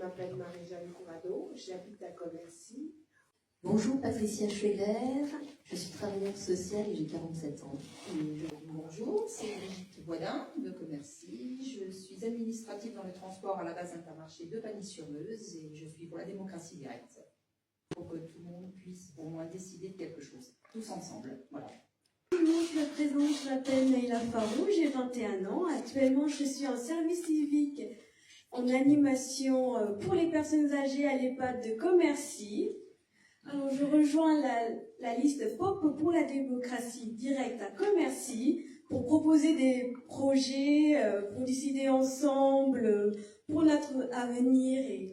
m'appelle Marie-Jeanne Courado, j'habite à Commercy. Bonjour, Patricia Schweller, je suis travailleuse sociale et j'ai 47 ans. Bonjour, c'est Brigitte Boisdin de Commercy. Je suis administrative dans le transport à la base Intermarché de Pagny-sur-Meuse et je suis pour la démocratie directe. Pour que tout le monde puisse au moins décider de quelque chose, tous ensemble. Voilà. Bonjour, je me présente, je m'appelle Naïla Farou, j'ai 21 ans. Actuellement, je suis en service civique en animation pour les personnes âgées à l'EHPAD de Commercy. Alors, je rejoins la liste POP pour la démocratie directe à Commercy pour proposer des projets, pour décider ensemble pour notre avenir.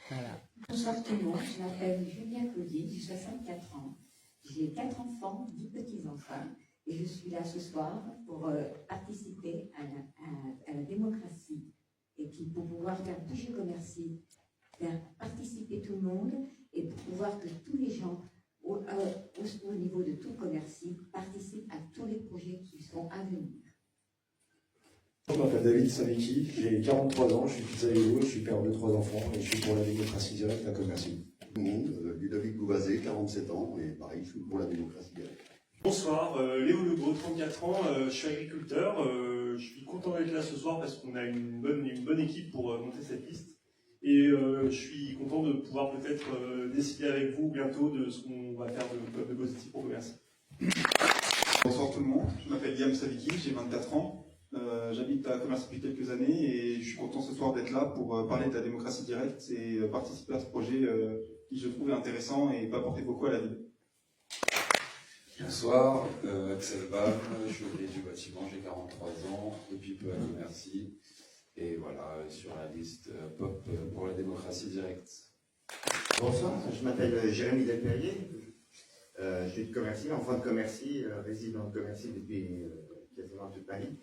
Voilà. Bonsoir tout le monde, je m'appelle Julien Claudie, j'ai 64 ans. J'ai 4 enfants, 10 petits-enfants et je suis là ce soir pour participer à la démocratie et puis pour pouvoir faire bouger Commercy, faire participer tout le monde et pour pouvoir que tous les gens au niveau de tout Commercy participent à tous les projets qui sont à venir. Je m'appelle David Savicki, j'ai 43 ans, je suis pizzaïolo, je suis père de 3 enfants et je suis pour la démocratie directe à Commercy. Tout le monde, Ludovic Bouvazé, 47 ans, et pareil, je suis pour la démocratie directe. Bonsoir, Léo Lebeau, 34 ans, je suis agriculteur, je suis content d'être là ce soir parce qu'on a une bonne équipe pour monter cette liste. Et je suis content de pouvoir peut-être décider avec vous bientôt de ce qu'on va faire de positif pour Commercy. Bonsoir tout le monde, je m'appelle Liam Savicki, j'ai 24 ans, j'habite à Commercy depuis quelques années et je suis content ce soir d'être là pour parler de la démocratie directe et participer à ce projet qui je trouve est intéressant et peut apporter beaucoup à la ville. Bonsoir, Axel Bam, je suis ouvrier du bâtiment, j'ai 43 ans, depuis peu à Commercy. Et voilà, sur la liste POP pour la démocratie directe. Bonsoir, je m'appelle Jérémy Delperrier, je suis de Commercy, enfant de Commercy, résident de Commercy depuis quasiment toute ma vie.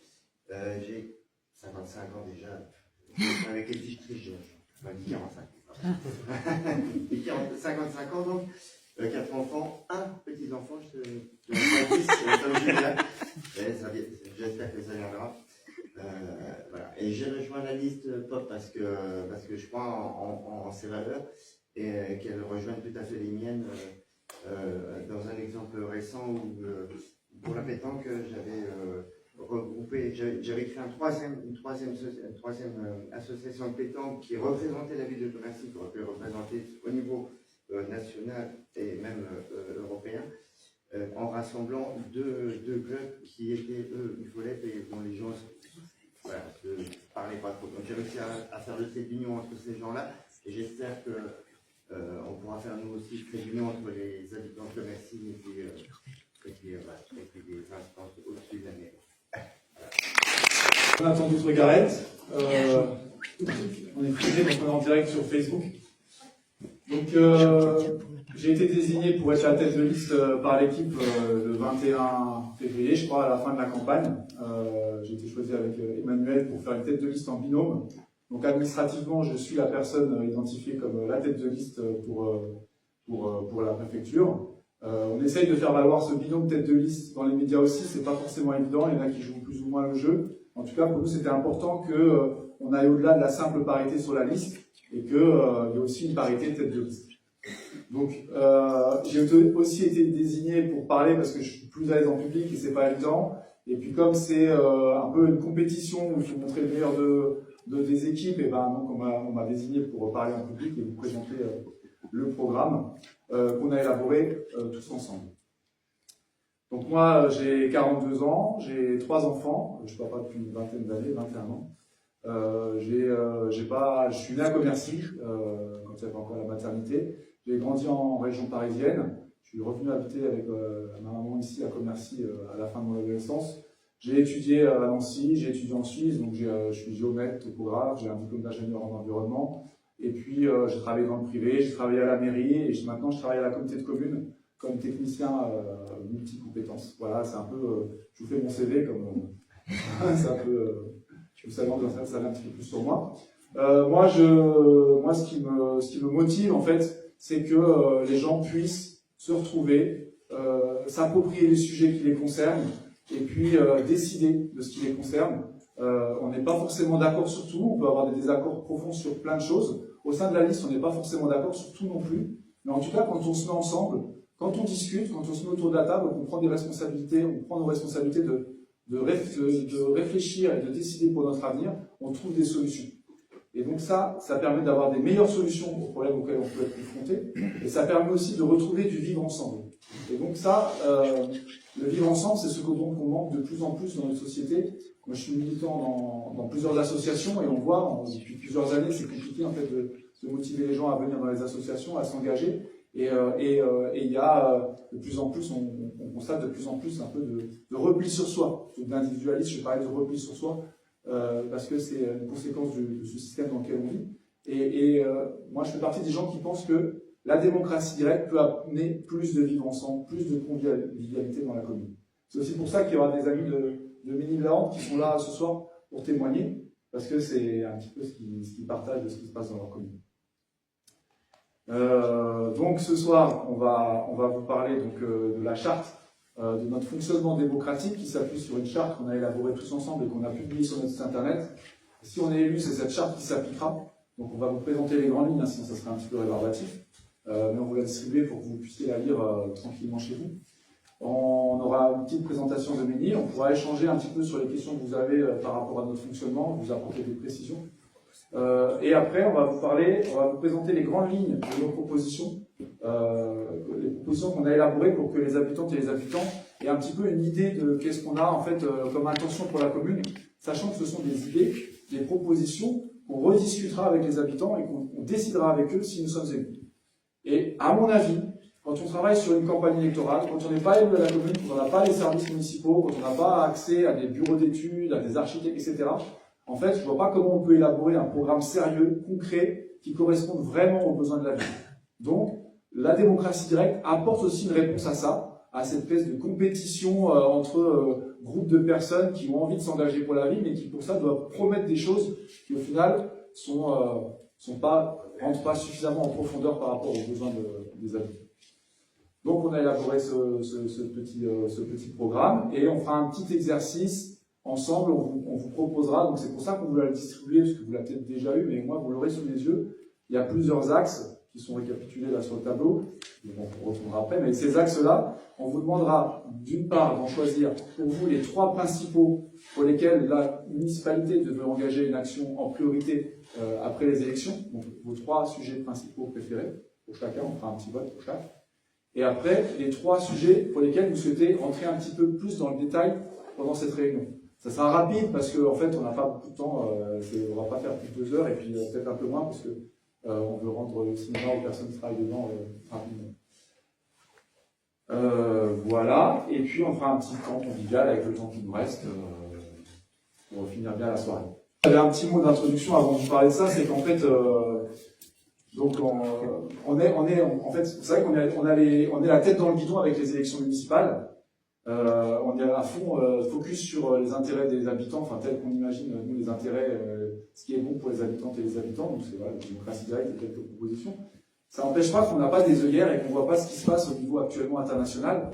J'ai 55 ans déjà, avec les fiches triches, je dis 45. J'ai 55 ans donc, 4 enfants, 1 petit-enfant, je te comme Julien, j'espère que ça viendra. Voilà. Et j'ai rejoint la liste POP parce que je crois en ses valeurs et qu'elle rejoint tout à fait les miennes. Dans un exemple récent où pour la pétanque j'avais regroupé, j'avais créé une troisième association de pétanque qui représentait la ville de Commercy, qui aurait pu représenter au niveau national et même européen. En rassemblant deux clubs qui étaient, eux, il fallait et dont les gens ne parlaient pas trop. Donc j'ai réussi à faire le trait d'union entre ces gens-là, et j'espère qu'on pourra faire nous aussi le trait d'union entre les habitants de Commercy et puis les instances au-dessus de la mairie. Jonathan Dutre-Garrett, on est privé, donc on est en direct sur Facebook. Donc j'ai été désigné pour être la tête de liste par l'équipe le 21 février, je crois, à la fin de la campagne. J'ai été choisi avec Emmanuel pour faire une tête de liste en binôme. Donc administrativement, je suis la personne identifiée comme la tête de liste pour la préfecture. On essaye de faire valoir ce binôme tête de liste dans les médias aussi, c'est pas forcément évident, il y en a qui jouent plus ou moins le jeu. En tout cas, pour nous, c'était important qu'on aille au-delà de la simple parité sur la liste et qu'il y ait aussi une parité de tête de liste. Donc, j'ai aussi été désigné pour parler parce que je suis plus à l'aise en public et c'est pas évident. Et puis comme c'est un peu une compétition où il faut montrer le meilleur des équipes, et ben donc on m'a désigné pour parler en public et vous présenter le programme qu'on a élaboré tous ensemble. Donc moi, j'ai 42 ans, j'ai 3 enfants, je suis papa depuis une vingtaine d'années, 21 ans. Je suis né à Commercy, quand il y avait encore la maternité. J'ai grandi en région parisienne. Je suis revenu habiter avec ma maman ici à Commercy à la fin de mon adolescence. J'ai étudié à Nancy, j'ai étudié en Suisse, donc je suis géomètre, topographe, j'ai un diplôme d'ingénieur en environnement. Et puis j'ai travaillé dans le privé, j'ai travaillé à la mairie et maintenant je travaille à la communauté de communes comme technicien multi-compétences. Voilà, c'est un peu, je vous fais mon CV comme, c'est un peu, vous savez un petit peu plus sur moi. Moi, ce qui me motive en fait, c'est que les gens puissent se retrouver, s'approprier les sujets qui les concernent et puis décider de ce qui les concerne. On n'est pas forcément d'accord sur tout, on peut avoir des désaccords profonds sur plein de choses. Au sein de la liste, on n'est pas forcément d'accord sur tout non plus. Mais en tout cas, quand on se met ensemble, quand on discute, quand on se met autour de la table, on prend des responsabilités, on prend nos responsabilités de réfléchir et de décider pour notre avenir, on trouve des solutions. Et donc ça permet d'avoir des meilleures solutions aux problèmes auxquels on peut être confronté, et ça permet aussi de retrouver du vivre ensemble. Et donc ça, le vivre ensemble, c'est ce qu'on manque de plus en plus dans notre société. Moi, je suis militant dans plusieurs associations, et on voit, depuis plusieurs années, c'est compliqué en fait de motiver les gens à venir dans les associations, à s'engager. Et il y a de plus en plus, on constate de plus en plus un peu de repli sur soi. D'individualisme, je parlais de repli sur soi, parce que c'est une conséquence de ce système dans lequel on vit. Moi, je fais partie des gens qui pensent que la démocratie directe peut amener plus de vivre ensemble, plus de convivialité dans la commune. C'est aussi pour ça qu'il y aura des amis de Ménil-la-Hente qui sont là ce soir pour témoigner, parce que c'est un petit peu ce qu'ils partagent de ce qui se passe dans leur commune. Donc ce soir, on va vous parler donc, de la charte, de notre fonctionnement démocratique qui s'appuie sur une charte qu'on a élaborée tous ensemble et qu'on a publiée sur notre site internet. Si on est élu, c'est cette charte qui s'appliquera. Donc on va vous présenter les grandes lignes, sinon ça serait un petit peu rébarbatif. Mais on vous la distribuer pour que vous puissiez la lire tranquillement chez vous. On aura une petite présentation de Ménil, on pourra échanger un petit peu sur les questions que vous avez par rapport à notre fonctionnement, vous apporter des précisions. Et après, on va vous présenter les grandes lignes de nos propositions, les propositions qu'on a élaborées pour que les habitantes et les habitants aient un petit peu une idée de qu'est-ce qu'on a en fait comme intention pour la commune, sachant que ce sont des idées, des propositions qu'on rediscutera avec les habitants et qu'on décidera avec eux si nous sommes élus. Et à mon avis, quand on travaille sur une campagne électorale, quand on n'est pas élu à la commune, quand on n'a pas les services municipaux, quand on n'a pas accès à des bureaux d'études, à des architectes, etc., en fait, je ne vois pas comment on peut élaborer un programme sérieux, concret, qui corresponde vraiment aux besoins de la ville. Donc, la démocratie directe apporte aussi une réponse à ça, à cette espèce de compétition entre groupes de personnes qui ont envie de s'engager pour la ville, mais qui pour ça doivent promettre des choses qui au final rentrent pas suffisamment en profondeur par rapport aux besoins des habitants. Donc, on a élaboré ce petit programme et on fera un petit exercice. Ensemble, on vous proposera, donc c'est pour ça qu'on vous l'a distribué, parce que vous l'avez peut-être déjà eu, mais moi, vous l'aurez sous les yeux. Il y a plusieurs axes qui sont récapitulés là sur le tableau. On retournera après, mais ces axes-là, on vous demandera d'une part d'en choisir pour vous les 3 principaux pour lesquels la municipalité devrait engager une action en priorité après les élections. Donc, vos 3 sujets principaux préférés pour chacun, on fera un petit vote pour chaque. Et après, les 3 sujets pour lesquels vous souhaitez entrer un petit peu plus dans le détail pendant cette réunion. Ça sera rapide parce qu'en fait, on n'a pas beaucoup de temps, on va pas faire plus de 2 heures et puis peut-être un peu moins parce que on veut rendre le cinéma aux personnes qui travaillent dedans rapidement. Voilà, et puis on fera un petit temps convivial avec le temps qui nous reste pour finir bien la soirée. J'avais un petit mot d'introduction avant de vous parler de ça, c'est qu'en fait, donc en fait, vous savez qu'on est la tête dans le guidon avec les élections municipales. On est à fond focus sur les intérêts des habitants, enfin tel qu'on imagine nous les intérêts, ce qui est bon pour les habitantes et les habitants. Donc c'est voilà, la démocratie directe et quelques propositions. Ça n'empêche pas qu'on n'a pas des œillères et qu'on ne voit pas ce qui se passe au niveau actuellement international.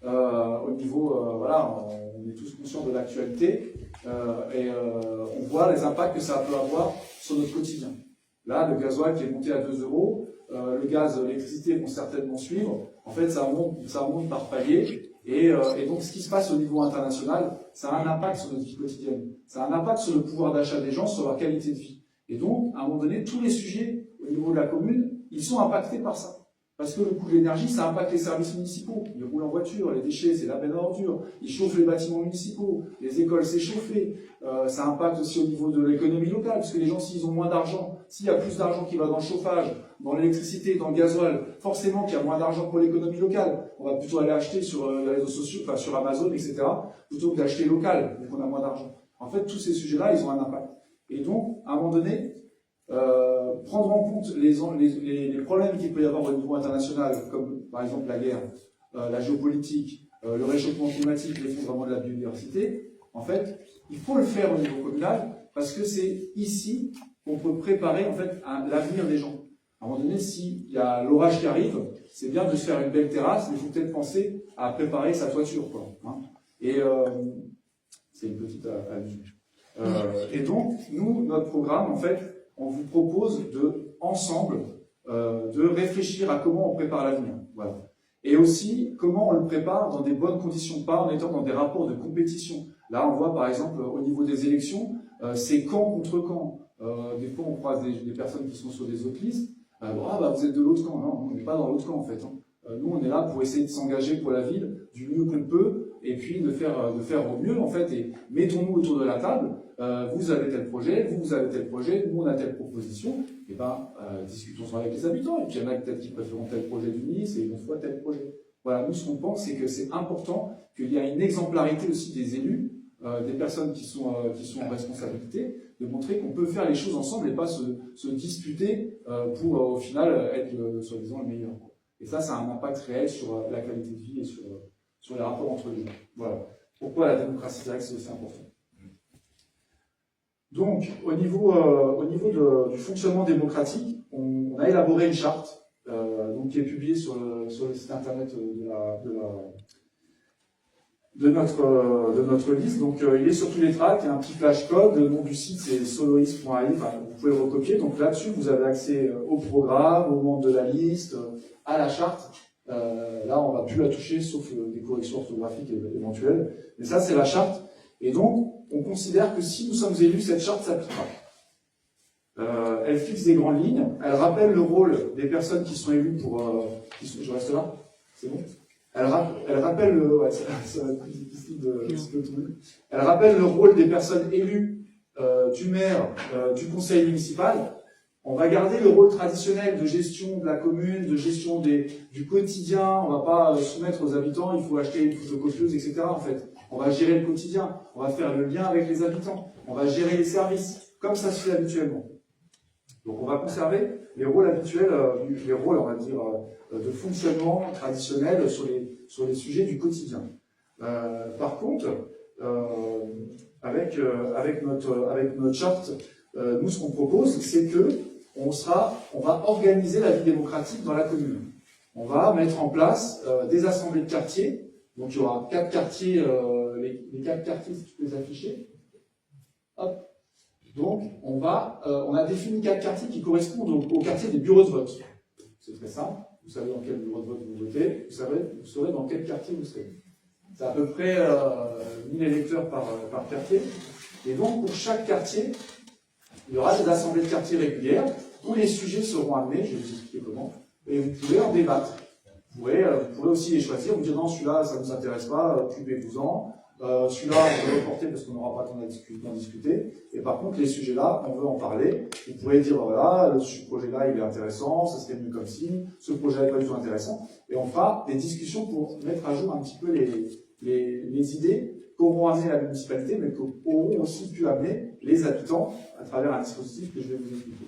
Au niveau, voilà, on est tous conscients de l'actualité et on voit les impacts que ça peut avoir sur notre quotidien. Là, le gasoil qui est monté à 2 €, le gaz, l'électricité vont certainement suivre. En fait, ça monte par palier. Et donc, ce qui se passe au niveau international, ça a un impact sur notre vie quotidienne. Ça a un impact sur le pouvoir d'achat des gens, sur leur qualité de vie. Et donc, à un moment donné, tous les sujets au niveau de la commune, ils sont impactés par ça. Parce que le coût de l'énergie, ça impacte les services municipaux. Ils roulent en voiture, les déchets, c'est la benne à ordures. Ils chauffent les bâtiments municipaux, les écoles, c'est chauffé. Ça impacte aussi au niveau de l'économie locale, parce que les gens, s'ils ont moins d'argent, s'il y a plus d'argent qui va dans le chauffage, dans l'électricité, dans le gasoil, forcément qu'il y a moins d'argent pour l'économie locale. On va plutôt aller acheter sur les réseaux sociaux, enfin sur Amazon, etc., plutôt que d'acheter local, vu qu'on a moins d'argent. En fait, tous ces sujets-là, ils ont un impact. Et donc, à un moment donné, prendre en compte les problèmes qu'il peut y avoir au niveau international, comme par exemple la guerre, la géopolitique, le réchauffement climatique, l'effondrement de la biodiversité, en fait, il faut le faire au niveau communal parce que c'est ici qu'on peut préparer en fait l'avenir des gens. À un moment donné, s'il y a l'orage qui arrive, c'est bien de se faire une belle terrasse, mais il faut peut-être penser à préparer sa toiture, quoi. Hein. Et c'est une petite allusion. Et donc, nous, notre programme, en fait, on vous propose ensemble, de réfléchir à comment on prépare l'avenir. Voilà. Et aussi, comment on le prépare dans des bonnes conditions, pas en étant dans des rapports de compétition. Là, on voit, par exemple, au niveau des élections, c'est camp contre camp. Des fois, on croise des personnes qui sont sur des autres listes. Vous êtes de l'autre camp. Non, on n'est pas dans l'autre camp, en fait. Nous, on est là pour essayer de s'engager pour la ville du mieux qu'on peut, et puis de faire au mieux, en fait. Et mettons-nous autour de la table. Vous avez tel projet, vous avez tel projet, nous, on a telle proposition. Et discutons avec les habitants. Et puis, il y en a peut-être qui préfèrent tel projet du ministre et une autre fois tel projet. Voilà, nous, ce qu'on pense, c'est que c'est important qu'il y ait une exemplarité aussi des élus, des personnes qui sont en responsabilité, de montrer qu'on peut faire les choses ensemble et pas se disputer pour, au final, être, soi-disant, le meilleur. Et ça a un impact réel sur la qualité de vie et sur les rapports entre les gens. Voilà. Pourquoi la démocratie directe, c'est aussi important. Donc, au niveau du fonctionnement démocratique, on a élaboré une charte qui est publiée sur le site internet de notre liste. Donc, il est sur tous les tracts, il y a un petit flash code, le nom du site c'est solois.ai, vous pouvez le recopier. Donc là-dessus, vous avez accès au programme, aux membres de la liste, à la charte. Là, on ne va plus la toucher, sauf des corrections orthographiques éventuelles. Mais ça, c'est la charte. Et donc, on considère que si nous sommes élus, cette charte s'appliquera. Elle fixe des grandes lignes, elle rappelle le rôle des personnes qui sont élues je reste là? C'est bon? Elle rappelle ça va être plus difficile de trouver. Elle rappelle le rôle des personnes élues, du maire, du conseil municipal. On va garder le rôle traditionnel de gestion de la commune, de gestion du quotidien. On va pas soumettre aux habitants, il faut acheter une photocopieuse, etc. En fait, on va gérer le quotidien, on va faire le lien avec les habitants, on va gérer les services, comme ça se fait habituellement. Donc on va conserver les rôles habituels, les rôles, on va dire, de fonctionnement traditionnel sur les sujets du quotidien. Par contre, avec notre charte, nous ce qu'on propose, c'est que on va organiser la vie démocratique dans la commune. On va mettre en place des assemblées de quartier. Donc il y aura 4 quartiers, les 4 quartiers, si tu peux les afficher. Hop. Donc on a défini 4 quartiers qui correspondent au quartier des bureaux de vote. C'est très simple. Vous savez dans quel bureau de vote vous votez. Vous saurez dans quel quartier vous serez. C'est à peu près 1000 électeurs par quartier. Et donc pour chaque quartier, il y aura des assemblées de quartier régulières où les sujets seront amenés, je vais vous expliquer comment, et vous pouvez en débattre. Vous pourrez aussi les choisir, vous dire non, celui-là, ça ne nous intéresse pas, occupez-vous-en. Celui-là, on va le reporter parce qu'on n'aura pas le temps d'en discuter. Et par contre, les sujets-là, on veut en parler. Vous pourrez dire, voilà, ce projet-là, il est intéressant, ça serait mieux comme si, ce projet-là n'est pas du tout intéressant. Et on fera des discussions pour mettre à jour un petit peu les idées qu'auront amené la municipalité, mais qu'auront aussi pu amener les habitants à travers un dispositif que je vais vous expliquer.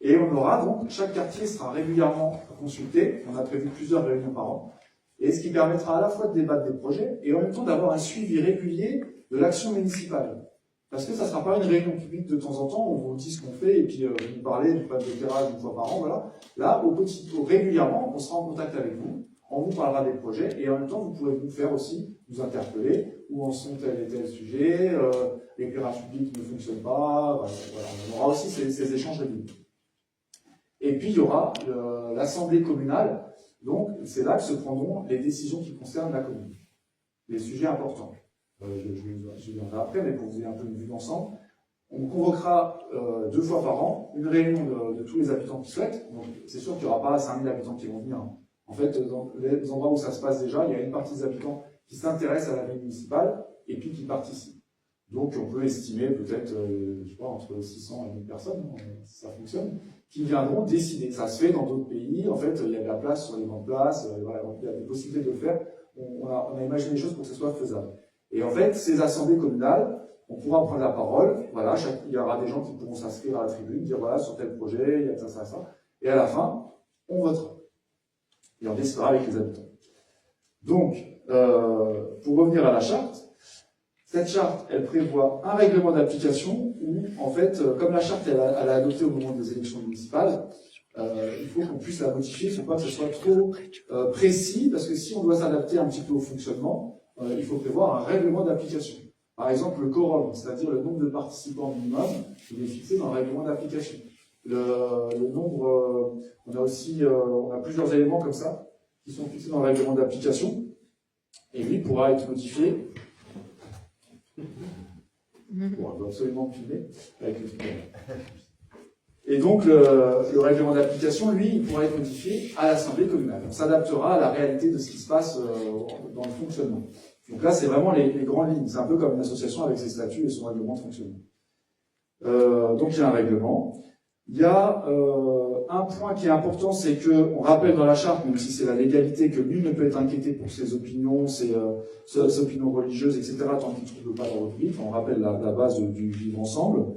Et on aura donc, chaque quartier sera régulièrement consulté, on a prévu plusieurs réunions par an, et ce qui permettra à la fois de débattre des projets et en même temps d'avoir un suivi régulier de l'action municipale. Parce que ça ne sera pas une réunion publique de temps en temps, on vous dit ce qu'on fait et puis vous nous parlez du plan d'éclairage une fois par an, voilà. Là, régulièrement, on sera en contact avec vous, on vous parlera des projets et en même temps, vous pourrez vous faire aussi, nous interpeller, où en sont tel et tel sujet, l'éclairage public ne fonctionne pas, voilà, on aura aussi ces échanges réguliers. Et puis, il y aura l'assemblée communale. Donc, c'est là que se prendront les décisions qui concernent la commune. Les sujets importants. Je viendrai après, mais pour que vous ayez un peu une vue d'ensemble. On convoquera 2 fois par an une réunion de tous les habitants qui souhaitent. Donc, c'est sûr qu'il n'y aura pas 5000 habitants qui vont venir. En fait, dans les endroits où ça se passe déjà, il y a une partie des habitants qui s'intéressent à la vie municipale et puis qui participent. Donc, on peut estimer peut-être, je sais pas, entre 600 et 1000 personnes, si ça fonctionne, qui viendront décider. Ça se fait dans d'autres pays. En fait, il y a de la place sur les grandes places. Voilà, il y a des possibilités de le faire. On a imaginé les choses pour que ce soit faisable. Et en fait, ces assemblées communales, on pourra prendre la parole. Voilà, il y aura des gens qui pourront s'inscrire à la tribune, dire voilà, sur tel projet, il y a ça, ça, ça. Et à la fin, on votera. Et on décidera avec les habitants. Donc, pour revenir à la charte, cette charte, elle prévoit un règlement d'application où, en fait, comme la charte, elle a adopté au moment des élections municipales, il faut qu'on puisse la modifier, il ne faut pas que ce soit trop précis, parce que si on doit s'adapter un petit peu au fonctionnement, il faut prévoir un règlement d'application. Par exemple, le quorum, c'est-à-dire le nombre de participants minimum, il est fixé dans le règlement d'application. Le nombre, on a plusieurs éléments comme ça, qui sont fixés dans le règlement d'application, et lui pourra être modifié. Bon, on doit absolument filmer avec le film. Et donc, le règlement d'application, lui, il pourra être modifié à l'Assemblée communale. On s'adaptera à la réalité de ce qui se passe dans le fonctionnement. Donc là, c'est vraiment les grandes lignes. C'est un peu comme une association avec ses statuts et son règlement de fonctionnement. Donc, il y a un règlement. Il y a un point qui est important, c'est qu'on rappelle dans la charte, même si c'est la légalité, que nul ne peut être inquiété pour ses opinions, ses opinions religieuses, etc., tant qu'il ne trouve pas dans votre vie. On rappelle la base du vivre ensemble.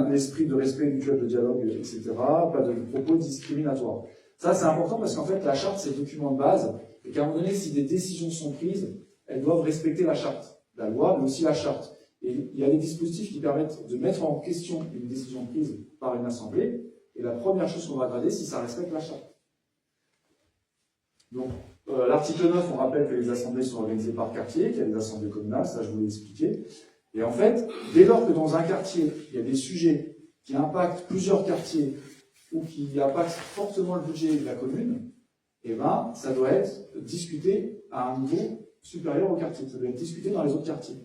L'esprit de respect mutuel, de dialogue, etc., pas de propos discriminatoires. Ça, c'est important parce qu'en fait, la charte, c'est le document de base, et qu'à un moment donné, si des décisions sont prises, elles doivent respecter la charte, la loi, mais aussi la charte. Et il y a des dispositifs qui permettent de mettre en question une décision prise par une assemblée, et la première chose qu'on va regarder, si ça respecte la charte. Donc, l'article 9, on rappelle que les assemblées sont organisées par quartier, qu'il y a des assemblées communales, ça je vous l'ai expliqué. Et en fait, dès lors que dans un quartier, il y a des sujets qui impactent plusieurs quartiers ou qui impactent fortement le budget de la commune, eh ben, ça doit être discuté à un niveau supérieur au quartier. Ça doit être discuté dans les autres quartiers.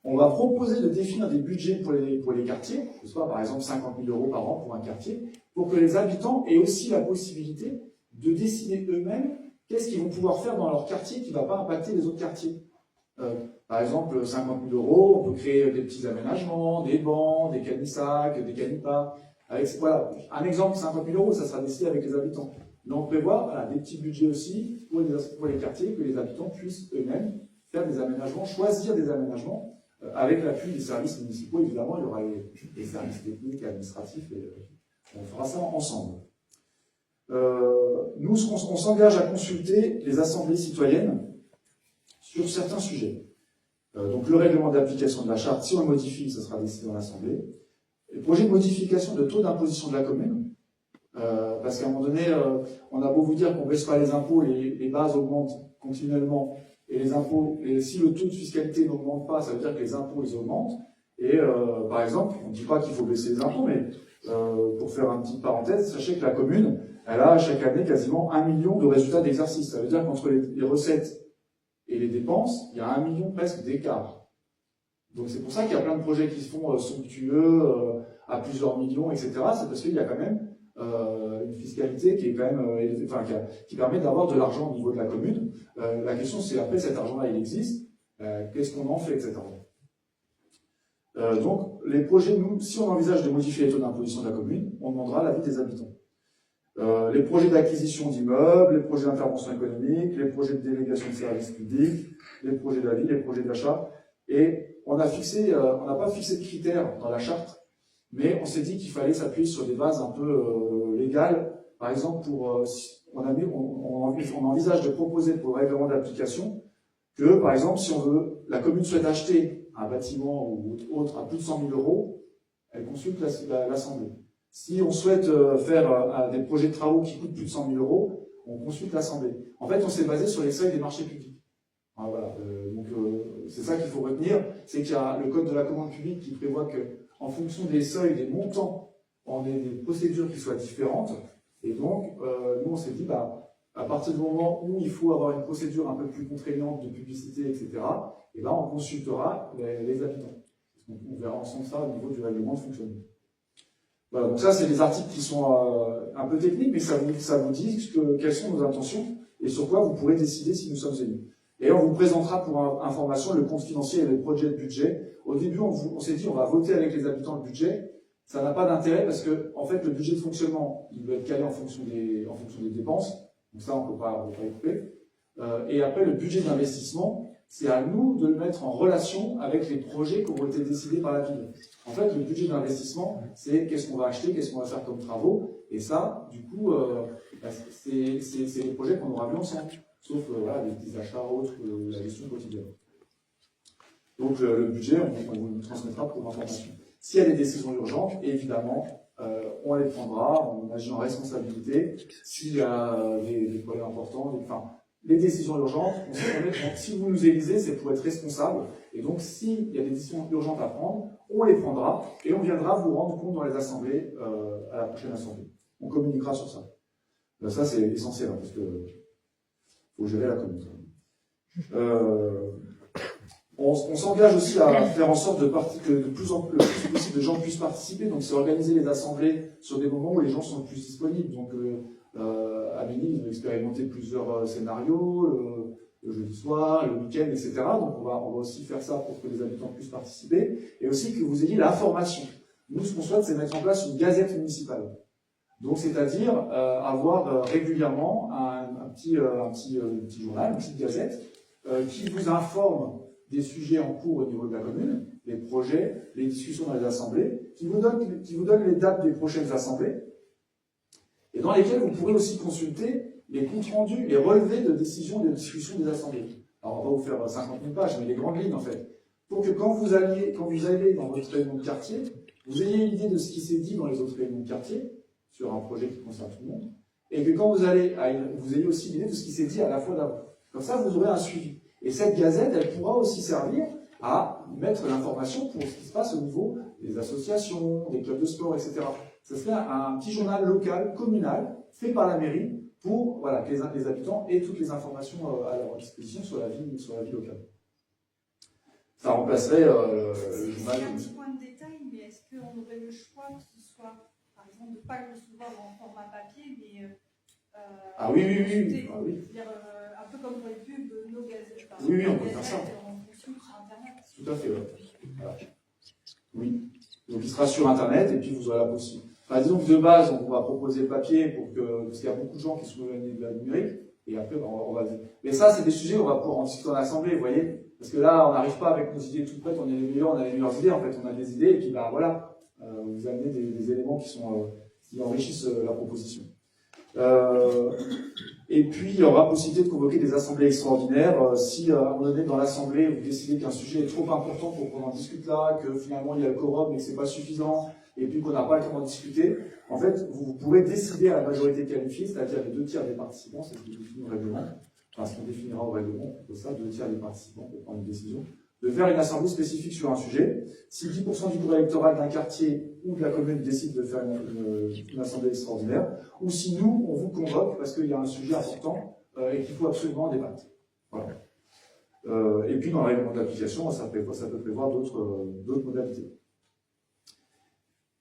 On va proposer de définir des budgets pour les quartiers, que ce soit par exemple 50 000 € par an pour un quartier, pour que les habitants aient aussi la possibilité de décider eux-mêmes qu'est-ce qu'ils vont pouvoir faire dans leur quartier qui ne va pas impacter les autres quartiers. Par exemple, 50 000 €, on peut créer des petits aménagements, des bancs, des canisacs, des canipas. Voilà, un exemple, 50 000 €, ça sera décidé avec les habitants. Mais on prévoit des petits budgets aussi pour les quartiers, que les habitants puissent eux-mêmes faire des aménagements, choisir des aménagements, avec l'appui des services municipaux. Évidemment, il y aura les services techniques, administratifs, et on fera ça ensemble. Nous, on s'engage à consulter les assemblées citoyennes sur certains sujets. Donc le règlement d'application de la charte, si on le modifie, ça sera décidé en assemblée. Les projets de modification de taux d'imposition de la commune, parce qu'à un moment donné, on a beau vous dire qu'on ne baisse pas les impôts, les bases augmentent continuellement, et les impôts, et si le taux de fiscalité n'augmente pas, ça veut dire que les impôts, ils augmentent. Et par exemple, on ne dit pas qu'il faut baisser les impôts, mais pour faire une petite parenthèse, sachez que la commune, elle a chaque année quasiment 1 million de résultats d'exercice. Ça veut dire qu'entre les recettes et les dépenses, il y a 1 million presque d'écart. Donc c'est pour ça qu'il y a plein de projets qui se font somptueux, à plusieurs millions, etc. C'est parce qu'il y a quand même une fiscalité qui est quand même élevée, enfin, qui permet d'avoir de l'argent au niveau de la commune. La question c'est après cet argent-là il existe, qu'est-ce qu'on en fait, etc. Donc les projets, nous, si on envisage de modifier les taux d'imposition de la commune, on demandera l'avis des habitants. Les projets d'acquisition d'immeubles, les projets d'intervention économique, les projets de délégation de services publics, les projets d'avis, les projets d'achat. Et on n'a pas fixé de critères dans la charte, mais on s'est dit qu'il fallait s'appuyer sur des bases un peu légales. Par exemple, on envisage de proposer pour le règlement d'application que, par exemple, si la commune souhaite acheter un bâtiment ou autre à plus de 100 000 €, elle consulte l'Assemblée. Si on souhaite faire des projets de travaux qui coûtent plus de 100 000 €, on consulte l'Assemblée. En fait, on s'est basé sur les seuils des marchés publics. Voilà. Donc, c'est ça qu'il faut retenir, c'est qu'il y a le code de la commande publique qui prévoit que, en fonction des seuils, des montants, on ait des procédures qui soient différentes. Et donc, nous, on s'est dit, à partir du moment où il faut avoir une procédure un peu plus contraignante de publicité, etc., et on consultera les habitants. On verra ensemble ça au niveau du règlement de fonctionnement. Voilà, donc ça, c'est des articles qui sont un peu techniques, mais ça vous dit quelles sont nos intentions et sur quoi vous pourrez décider si nous sommes élus. Et on vous présentera pour information le compte financier et le projet de budget. Au début, on s'est dit on va voter avec les habitants le budget. Ça n'a pas d'intérêt parce que, en fait, le budget de fonctionnement, il doit être calé en fonction des dépenses. Donc ça, on peut pas y couper. Et après, le budget d'investissement, c'est à nous de le mettre en relation avec les projets qui ont été décidés par la ville. En fait, le budget d'investissement, c'est qu'est-ce qu'on va acheter, qu'est-ce qu'on va faire comme travaux. Et ça, du coup, c'est les projets qu'on aura vus ensemble. Sauf les petits achats autres, la gestion quotidienne. Donc le budget, on vous le transmettra pour information. S'il y a des décisions urgentes, évidemment, on les prendra, on agit en responsabilité. S'il y a des problèmes importants, les décisions urgentes, on sait jamais que si vous nous élisez, c'est pour être responsable. Et donc, s'il y a des décisions urgentes à prendre, on les prendra et on viendra vous rendre compte dans les assemblées, à la prochaine assemblée. On communiquera sur ça. Ça, c'est essentiel, hein, parce que faut gérer la commune. On s'engage aussi à faire en sorte que le plus possible de gens puissent participer. Donc, c'est organiser les assemblées sur des moments où les gens sont le plus disponibles. Donc, à Béni, ils ont expérimenté plusieurs scénarios, le jeudi soir, le week-end, etc. Donc, on va aussi faire ça pour que les habitants puissent participer. Et aussi que vous ayez l'information. Nous, ce qu'on souhaite, c'est mettre en place une gazette municipale. Donc, c'est-à-dire avoir régulièrement un petit journal, une petite gazette, qui vous informe des sujets en cours au niveau de la commune, les projets, les discussions dans les assemblées, qui vous donne les dates des prochaines assemblées, et dans lesquelles vous pourrez aussi consulter les comptes rendus, les relevés de décisions et de discussions des assemblées. Alors, on va vous faire 50 000 pages, mais les grandes lignes, en fait. Pour que quand vous allez dans votre réunion de quartier, vous ayez une idée de ce qui s'est dit dans les autres réunions de quartier, sur un projet qui concerne tout le monde, et que quand vous ayez aussi l'idée de ce qui s'est dit à la fois d'avant. Comme ça, vous aurez un suivi. Et cette gazette, elle pourra aussi servir à mettre l'information pour ce qui se passe au niveau des associations, des clubs de sport, etc. Ce serait un petit journal local, communal, fait par la mairie, pour que les habitants aient toutes les informations à leur disposition sur la vie locale. Ça remplacerait le journal. C'est un petit point de détail, mais est-ce qu'on aurait le choix que ce soit, par exemple, de ne pas le recevoir en format papier, mais ah oui. C'est-à-dire un peu comme pour les pubs, nos gazettes. Oui, on peut faire ça. En fonction sur Internet. Tout à fait, oui. Voilà. Oui. Donc il sera sur Internet et puis vous aurez la possibilité. Enfin, disons que de base, on va proposer le papier parce qu'il y a beaucoup de gens qui sont éloignés de la numérique. Et après, on va. Mais ça, c'est des sujets, on va pouvoir en discuter en assemblée, vous voyez. Parce que là, on n'arrive pas avec nos idées toutes prêtes, on a les meilleures idées, en fait, on a des idées, et puis voilà, vous amenez des éléments qui enrichissent la proposition. Et puis, il y aura possibilité de convoquer des assemblées extraordinaires. Si, à un moment donné, dans l'assemblée, vous décidez qu'un sujet est trop important pour qu'on en discute là, que finalement, il y a le quorum et que c'est pas suffisant, et puis qu'on n'a pas le temps d'en discuter, en fait, vous pourrez décider à la majorité qualifiée, c'est-à-dire les 2/3 des participants, c'est ce qui définit le règlement, enfin, ce qu'on définira au règlement, pour ça, 2/3 des participants pour prendre une décision, de faire une assemblée spécifique sur un sujet. Si 10% du corps électoral d'un quartier ou de la commune décide de faire une assemblée extraordinaire, ou si nous, on vous convoque parce qu'il y a un sujet important et qu'il faut absolument en débattre. Voilà. Et puis, dans le règlement d'application, ça peut prévoir d'autres modalités.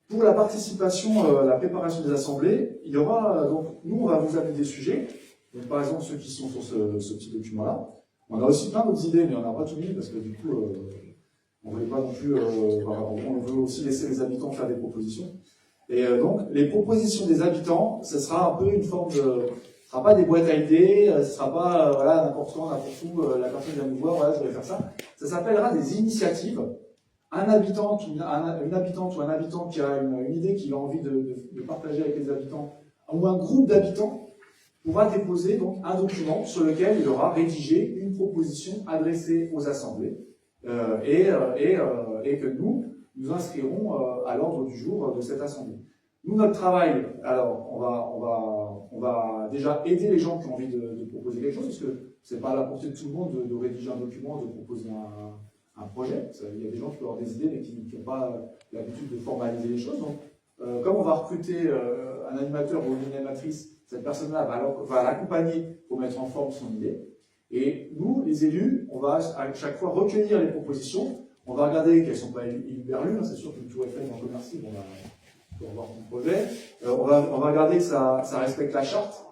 Pour la participation, la préparation des assemblées, il y aura, donc, nous, on va vous amener des sujets. Donc, par exemple, ceux qui sont sur ce petit document-là. On a aussi plein d'autres idées, mais on n'a pas tout mis parce que du coup, on ne voulait pas non plus. On veut aussi laisser les habitants faire des propositions. Et donc, les propositions des habitants, ce sera un peu une forme de. Ce ne sera pas des boîtes à idées, ce ne sera pas n'importe quand, n'importe où, la personne vient nous voir, je voudrais faire ça. Ça s'appellera des initiatives. Une habitante ou un habitant qui a une idée qu'il a envie de partager avec les habitants, ou un groupe d'habitants, pourra déposer donc un document sur lequel il aura rédigé une proposition adressée aux assemblées et que nous inscrirons à l'ordre du jour de cette assemblée. Nous, notre travail, alors on va déjà aider les gens qui ont envie de proposer quelque chose, parce que c'est pas à la portée de tout le monde de rédiger un document, de proposer un projet. Il y a des gens qui peuvent avoir des idées mais qui n'ont pas l'habitude de formaliser les choses. Donc, comme on va recruter un animateur ou une animatrice, cette personne-là va l'accompagner pour mettre en forme son idée. Et nous, les élus, on va à chaque fois recueillir les propositions. On va regarder qu'elles ne sont pas hyperlues. C'est sûr qu'une tour Eiffel en commercial, on va avoir un projet. On va regarder que ça respecte la charte.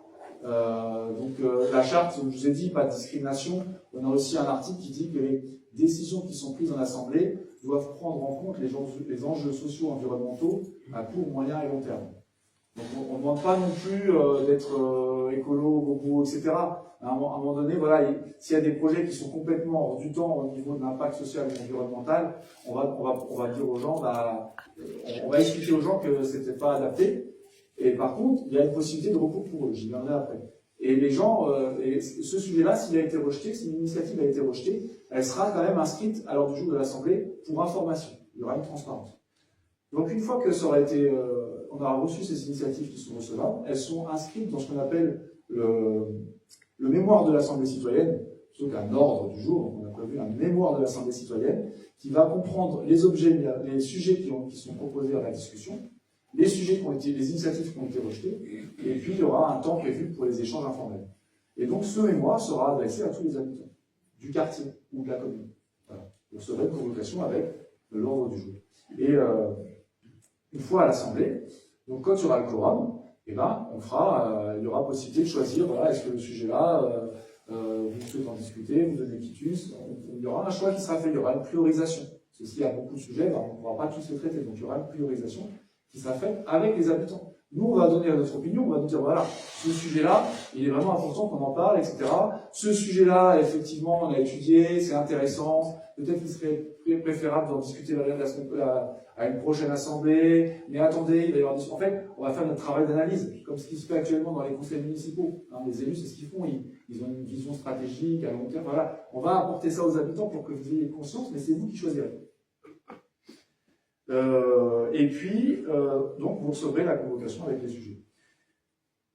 La charte, comme je vous ai dit, pas de discrimination. On a aussi un article qui dit que les décisions qui sont prises en assemblée doivent prendre en compte les enjeux sociaux et environnementaux à court, moyen et long terme. Donc on ne demande pas non plus d'être écolo, bobo, etc. À un moment donné, voilà, s'il y a des projets qui sont complètement hors du temps au niveau de l'impact social et environnemental, on va dire aux gens, on va expliquer aux gens que c'était pas adapté. Et par contre, il y a une possibilité de recours pour eux. J'y viendrai après. Et les gens, ce sujet-là, s'il a été rejeté, si l'initiative a été rejetée, elle sera quand même inscrite à l'ordre du jour de l'Assemblée pour information. Il y aura une transparence. Donc une fois que ça aura été, on aura reçu ces initiatives qui sont recevables, elles sont inscrites dans ce qu'on appelle le le mémoire de l'Assemblée citoyenne, plutôt qu'un ordre du jour, on a prévu un mémoire de l'Assemblée citoyenne, qui va comprendre les objets, les sujets qui sont proposés à la discussion, les sujets qui ont été, les initiatives qui ont été rejetées, et puis il y aura un temps prévu pour les échanges informels. Et donc ce mémoire sera adressé à tous les habitants du quartier ou de la commune. Voilà. Vous recevrez une convocation avec l'ordre du jour. Et une fois à l'Assemblée, donc quand il y aura le quorum, eh ben, il y aura possibilité de choisir, voilà, est-ce que le sujet-là, vous souhaitez en discuter, vous donnez quitus, il y aura un choix qui sera fait, il y aura une priorisation. Parce que s'il y a beaucoup de sujets, ben, on ne pourra pas tous les traiter, donc il y aura une priorisation qui sera faite avec les habitants. Nous, on va donner notre opinion, on va nous dire, voilà, ce sujet-là, il est vraiment important qu'on en parle, etc. Ce sujet-là, effectivement, on a étudié, c'est intéressant, peut-être qu'il serait préférable d'en discuter à une prochaine assemblée, mais attendez, il va y avoir des... En fait, on va faire notre travail d'analyse, comme ce qui se fait actuellement dans les conseils municipaux. Hein, les élus, c'est ce qu'ils font, ils ont une vision stratégique à long terme, voilà. On va apporter ça aux habitants pour que vous ayez conscience, mais c'est vous qui choisirez. Et puis, donc, vous recevrez la convocation avec les sujets.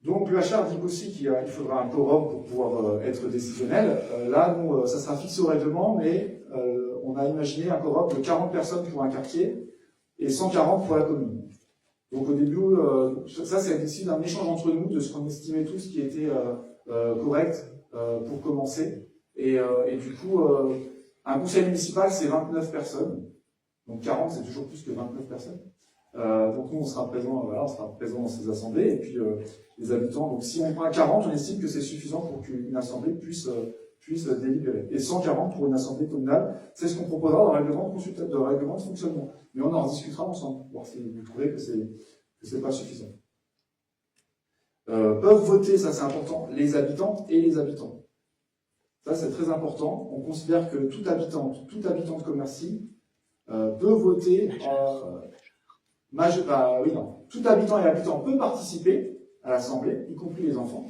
Donc, le HR dit aussi qu'il faudra un quorum pour pouvoir être décisionnel. Là, nous, ça sera fixé au règlement, mais on a imaginé un quorum de 40 personnes pour un quartier et 140 pour la commune. Donc, au début, ça, c'est issu d'un échange entre nous de ce qu'on estimait tous qui était correct pour commencer. Et du coup, un conseil municipal, c'est 29 personnes. Donc 40, c'est toujours plus que 29 personnes. Donc nous, on sera présent, voilà, on sera présent dans ces assemblées. Et puis les habitants, donc si on prend 40, on estime que c'est suffisant pour qu'une assemblée puisse délibérer. Et 140 pour une assemblée communale, c'est ce qu'on proposera dans le règlement de fonctionnement. Mais on en discutera ensemble, voir si vous trouvez que c'est pas suffisant. Peuvent voter, ça c'est important, les habitantes et les habitants. Ça c'est très important. On considère que tout habitant de Commercy peut voter, tout habitant et habitant peut participer à l'Assemblée, y compris les enfants,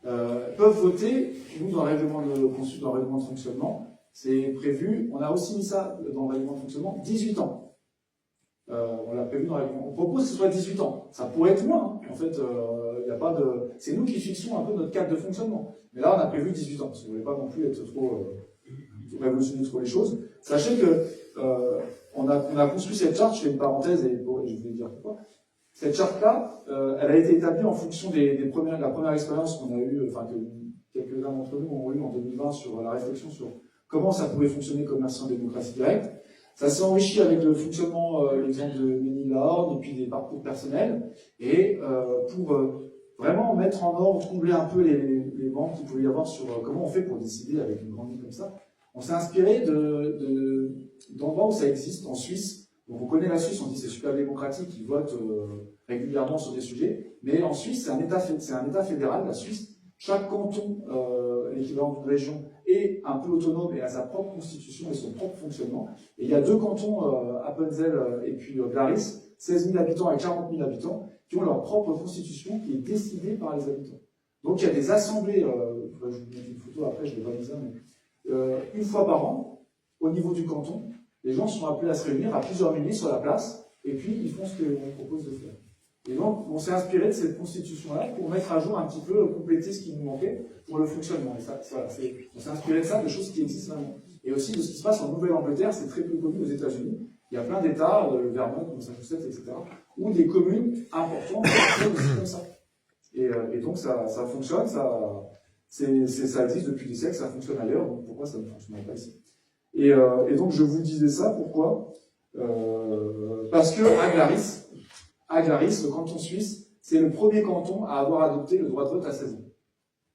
peuvent voter. Nous, dans le règlement de fonctionnement, c'est prévu, on a aussi mis ça dans le règlement de fonctionnement, 18 ans. On l'a prévu dans le règlement. On propose que ce soit 18 ans. Ça pourrait être moins, hein. En fait, y a pas de... c'est nous qui fixons un peu notre cadre de fonctionnement. Mais là, on a prévu 18 ans, parce qu'on ne voulait pas non plus être trop... révolutionner trop les choses. Sachez que on a construit cette charte, je fais une parenthèse et je vais dire pourquoi. Cette charte-là, elle a été établie en fonction de la première expérience qu'on a eue, enfin que quelques-uns d'entre nous ont eu en 2020 sur la réflexion sur comment ça pouvait fonctionner Commercy en démocratie directe. Ça s'est enrichi avec le fonctionnement, l'exemple de Ménil-Lahorn et puis des parcours personnels, et pour vraiment mettre en ordre, combler un peu les manques qu'il pouvait y avoir sur comment on fait pour décider avec une grande ville comme ça. On s'est inspiré d'endroits où ça existe, en Suisse. Donc on connaît la Suisse, on dit c'est super démocratique, ils votent régulièrement sur des sujets. Mais en Suisse, c'est un État fédéral, la Suisse. Chaque canton, l'équivalent d'une région, est un peu autonome et a sa propre constitution et son propre fonctionnement. Et il y a deux cantons, Appenzell et puis Glaris, 16 000 habitants et 40 000 habitants, qui ont leur propre constitution qui est décidée par les habitants. Donc il y a des assemblées, je vais vous mettre une photo après, je vais pas dire ça, mais une fois par an, au niveau du canton, les gens sont appelés à se réunir à plusieurs milliers sur la place, et puis ils font ce qu'on propose de faire. Et donc, on s'est inspiré de cette constitution-là pour mettre à jour un petit peu, compléter ce qui nous manquait pour le fonctionnement. Et ça, voilà, on s'est inspiré de ça, de choses qui existent vraiment. Et aussi de ce qui se passe en Nouvelle-Angleterre, c'est très peu connu aux États-Unis. Il y a plein d'États, le Vermont, le Massachusetts, etc., où des communes importantes fonctionnent aussi comme ça. Et donc, ça fonctionne, ça existe depuis des siècles, ça fonctionne ailleurs, donc pourquoi ça ne fonctionnerait pas ici? Et donc, je vous disais ça, pourquoi? Parce que à Glaris, le canton suisse, c'est le premier canton à avoir adopté le droit de vote à 16 ans.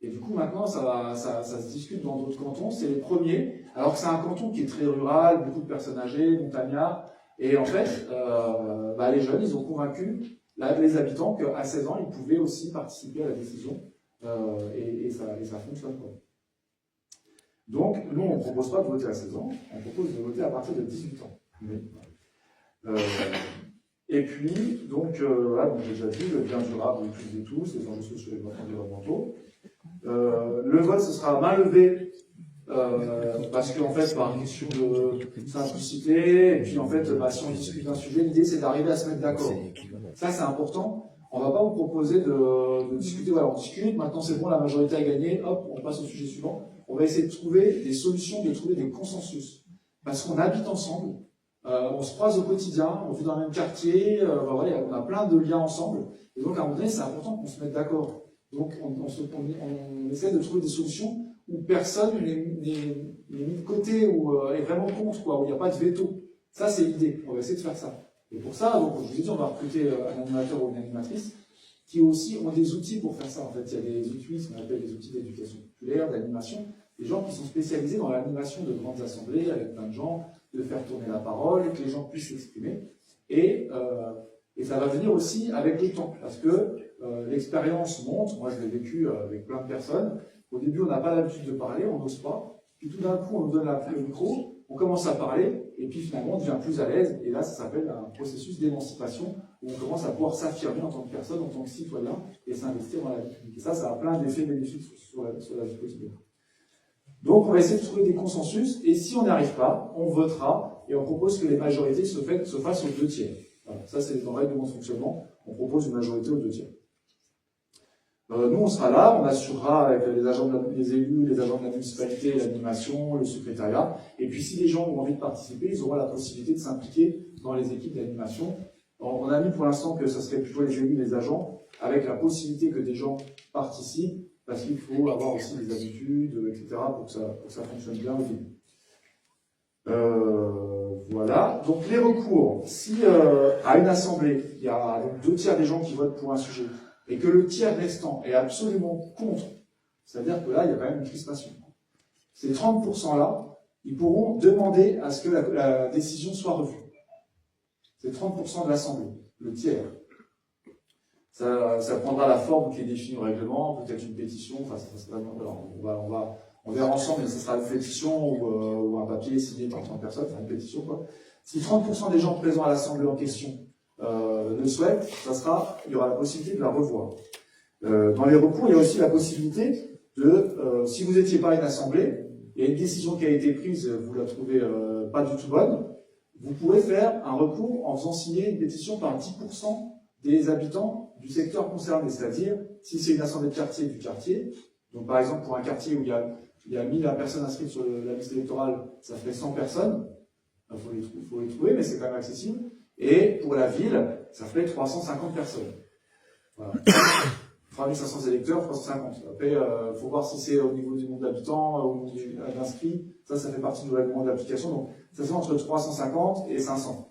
Et du coup, maintenant, ça se discute dans d'autres cantons, c'est les premiers, alors que c'est un canton qui est très rural, beaucoup de personnes âgées, montagnards, et en fait, les jeunes, ils ont convaincu les habitants qu'à 16 ans, ils pouvaient aussi participer à la décision, et ça fonctionne, quoi. Donc, nous, on ne propose pas de voter à 16 ans, on propose de voter à partir de 18 ans. Et puis, donc, voilà, donc j'ai déjà dit, le bien durable de tous, les enjeux sociaux et environnementaux. Le vote, ce sera à main levée, parce qu'en fait, par question de simplicité, et puis en fait, si on discute d'un sujet, l'idée c'est d'arriver à se mettre d'accord. Ça, c'est important. On va pas vous proposer de discuter, voilà, on discute, maintenant c'est bon, la majorité a gagné, hop, on passe au sujet suivant. On va essayer de trouver des solutions, de trouver des consensus. Parce qu'on habite ensemble, on se croise au quotidien, on vit dans le même quartier, voilà, on a plein de liens ensemble. Et donc, à un moment donné, c'est important qu'on se mette d'accord. Donc, on essaie de trouver des solutions où personne n'est mis de côté ou est vraiment contre, quoi, où il n'y a pas de veto. Ça, c'est l'idée. On va essayer de faire ça. Et pour ça, donc, je vous ai dit, on va recruter un animateur ou une animatrice qui aussi ont des outils pour faire ça. En fait, il y a des outils, ce qu'on appelle des outils d'éducation populaire, d'animation, des gens qui sont spécialisés dans l'animation de grandes assemblées avec plein de gens, de faire tourner la parole, que les gens puissent s'exprimer. Et ça va venir aussi avec le temps, parce que l'expérience montre, moi je l'ai vécu avec plein de personnes, au début on n'a pas l'habitude de parler, on n'ose pas, puis tout d'un coup on nous donne le micro, on commence à parler, et puis finalement on devient plus à l'aise, et là ça s'appelle un processus d'émancipation, où on commence à pouvoir s'affirmer en tant que personne, en tant que citoyen, et s'investir dans la vie publique. Et ça a plein d'effets bénéfiques sur la vie quotidienne. Donc on va essayer de trouver des consensus, et si on n'y arrive pas, on votera, et on propose que les majorités se fassent aux 2 tiers. Voilà, ça c'est dans le règlement de fonctionnement, on propose une majorité aux 2 tiers. Nous on sera là, on assurera avec les élus, les agents de la municipalité, l'animation, le secrétariat, et puis si les gens ont envie de participer, ils auront la possibilité de s'impliquer dans les équipes d'animation. On a mis pour l'instant que ce serait plutôt les élus, les agents, avec la possibilité que des gens participent, parce qu'il faut avoir aussi des habitudes, etc., pour que ça fonctionne bien au début. Voilà. Donc les recours. Si à une assemblée, il y a donc 2 tiers des gens qui votent pour un sujet, et que le tiers restant est absolument contre, c'est-à-dire que là, il y a quand même une crispation. Ces 30%-là, ils pourront demander à ce que la décision soit revue. C'est 30% de l'assemblée, le tiers. Ça prendra la forme qui est définie au règlement, peut-être une pétition, enfin, ça sera, on verra ensemble, mais ce sera une pétition ou un papier signé par 30 personnes, enfin une pétition, quoi. Si 30% des gens présents à l'assemblée en question le souhaitent, il y aura la possibilité de la revoir. Dans les recours, il y a aussi la possibilité de, si vous n'étiez pas à une assemblée, il y a une décision qui a été prise, vous la trouvez pas du tout bonne, vous pourrez faire un recours en faisant signer une pétition par 10% des habitants du secteur concerné, c'est-à-dire si c'est une assemblée de quartier du quartier, donc par exemple pour un quartier où il y a 1000 personnes inscrites sur la liste électorale, ça fait 100 personnes, il faut les trouver, mais c'est quand même accessible, et pour la ville, ça fait 350 personnes. Voilà. 3500 électeurs, 350. Après, il faut voir si c'est au niveau du nombre d'habitants, au niveau d'inscrits, ça fait partie du règlement d'application, donc ça fait entre 350 et 500.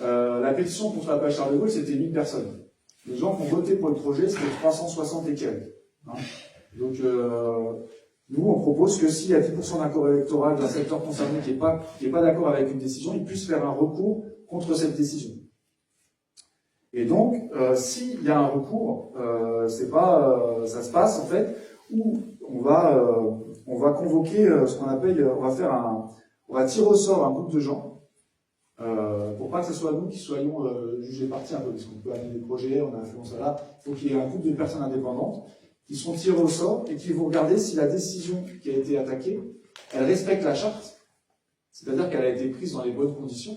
La pétition contre la plage Charles de Gaulle, c'était 1000 personnes. Les gens qui ont voté pour le projet, c'était 360 et quelques. Hein. Donc, nous, on propose que s'il y a 10% d'un corps électoral d'un secteur concerné qui n'est pas d'accord avec une décision, il puisse faire un recours contre cette décision. Et donc, s'il y a un recours, ça se passe en fait où on va convoquer ce qu'on appelle, on va tirer au sort un groupe de gens. Pour pas que ce soit nous qui soyons jugés partis un peu, parce qu'on peut amener des projets, on a influence là, il faut qu'il y ait un groupe de personnes indépendantes qui sont tirées au sort et qui vont regarder si la décision qui a été attaquée, elle respecte la charte, c'est-à-dire qu'elle a été prise dans les bonnes conditions.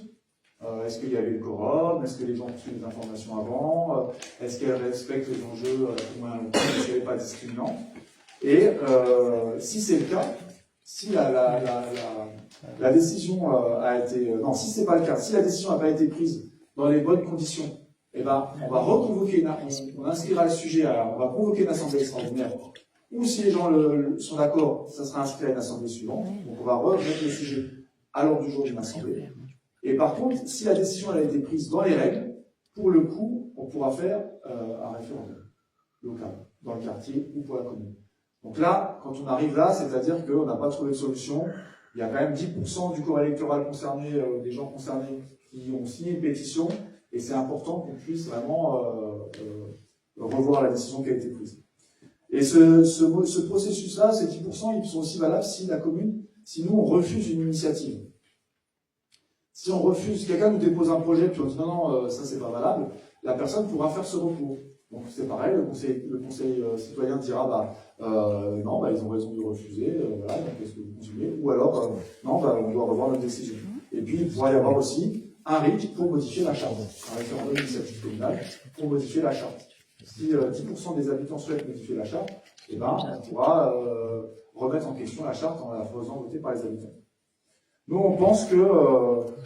Est-ce qu'il y avait le quorum, est-ce que les gens ont reçu des informations avant, est-ce qu'elle respecte les enjeux, est-ce qu'elle n'est pas discriminante. Et si c'est le cas, si la décision a été... non, si c'est pas le cas, si la décision n'a pas été prise dans les bonnes conditions, eh ben, on va reconvoquer, on inscrira le sujet, on va convoquer une assemblée extraordinaire, ou si les gens sont d'accord, ça sera inscrit à une assemblée suivante, donc on va remettre le sujet à l'ordre du jour d'une assemblée. Et par contre, si la décision elle a été prise dans les règles, pour le coup, on pourra faire un référendum local, dans le quartier ou pour la commune. Donc là, quand on arrive là, c'est-à-dire qu'on n'a pas trouvé de solution, il y a quand même 10% du corps électoral concerné, des gens concernés qui ont signé une pétition, et c'est important qu'on puisse vraiment revoir la décision qui a été prise. Et ce processus-là, ces 10%, ils sont aussi valables si la commune, si nous on refuse une initiative. Si on refuse, quelqu'un nous dépose un projet, puis on dit non, ça c'est pas valable, la personne pourra faire ce recours. Donc c'est pareil, le conseil citoyen dira non, ils ont raison de refuser, voilà, donc est-ce que vous continuez? Ou alors, non, on doit revoir notre décision. Et puis il pourra y avoir aussi un RIC pour modifier la charte, un référendum d'initiative communale pour modifier la charte. Si 10% des habitants souhaitent modifier la charte, eh ben, on pourra remettre en question la charte en la faisant voter par les habitants. Nous, on pense que,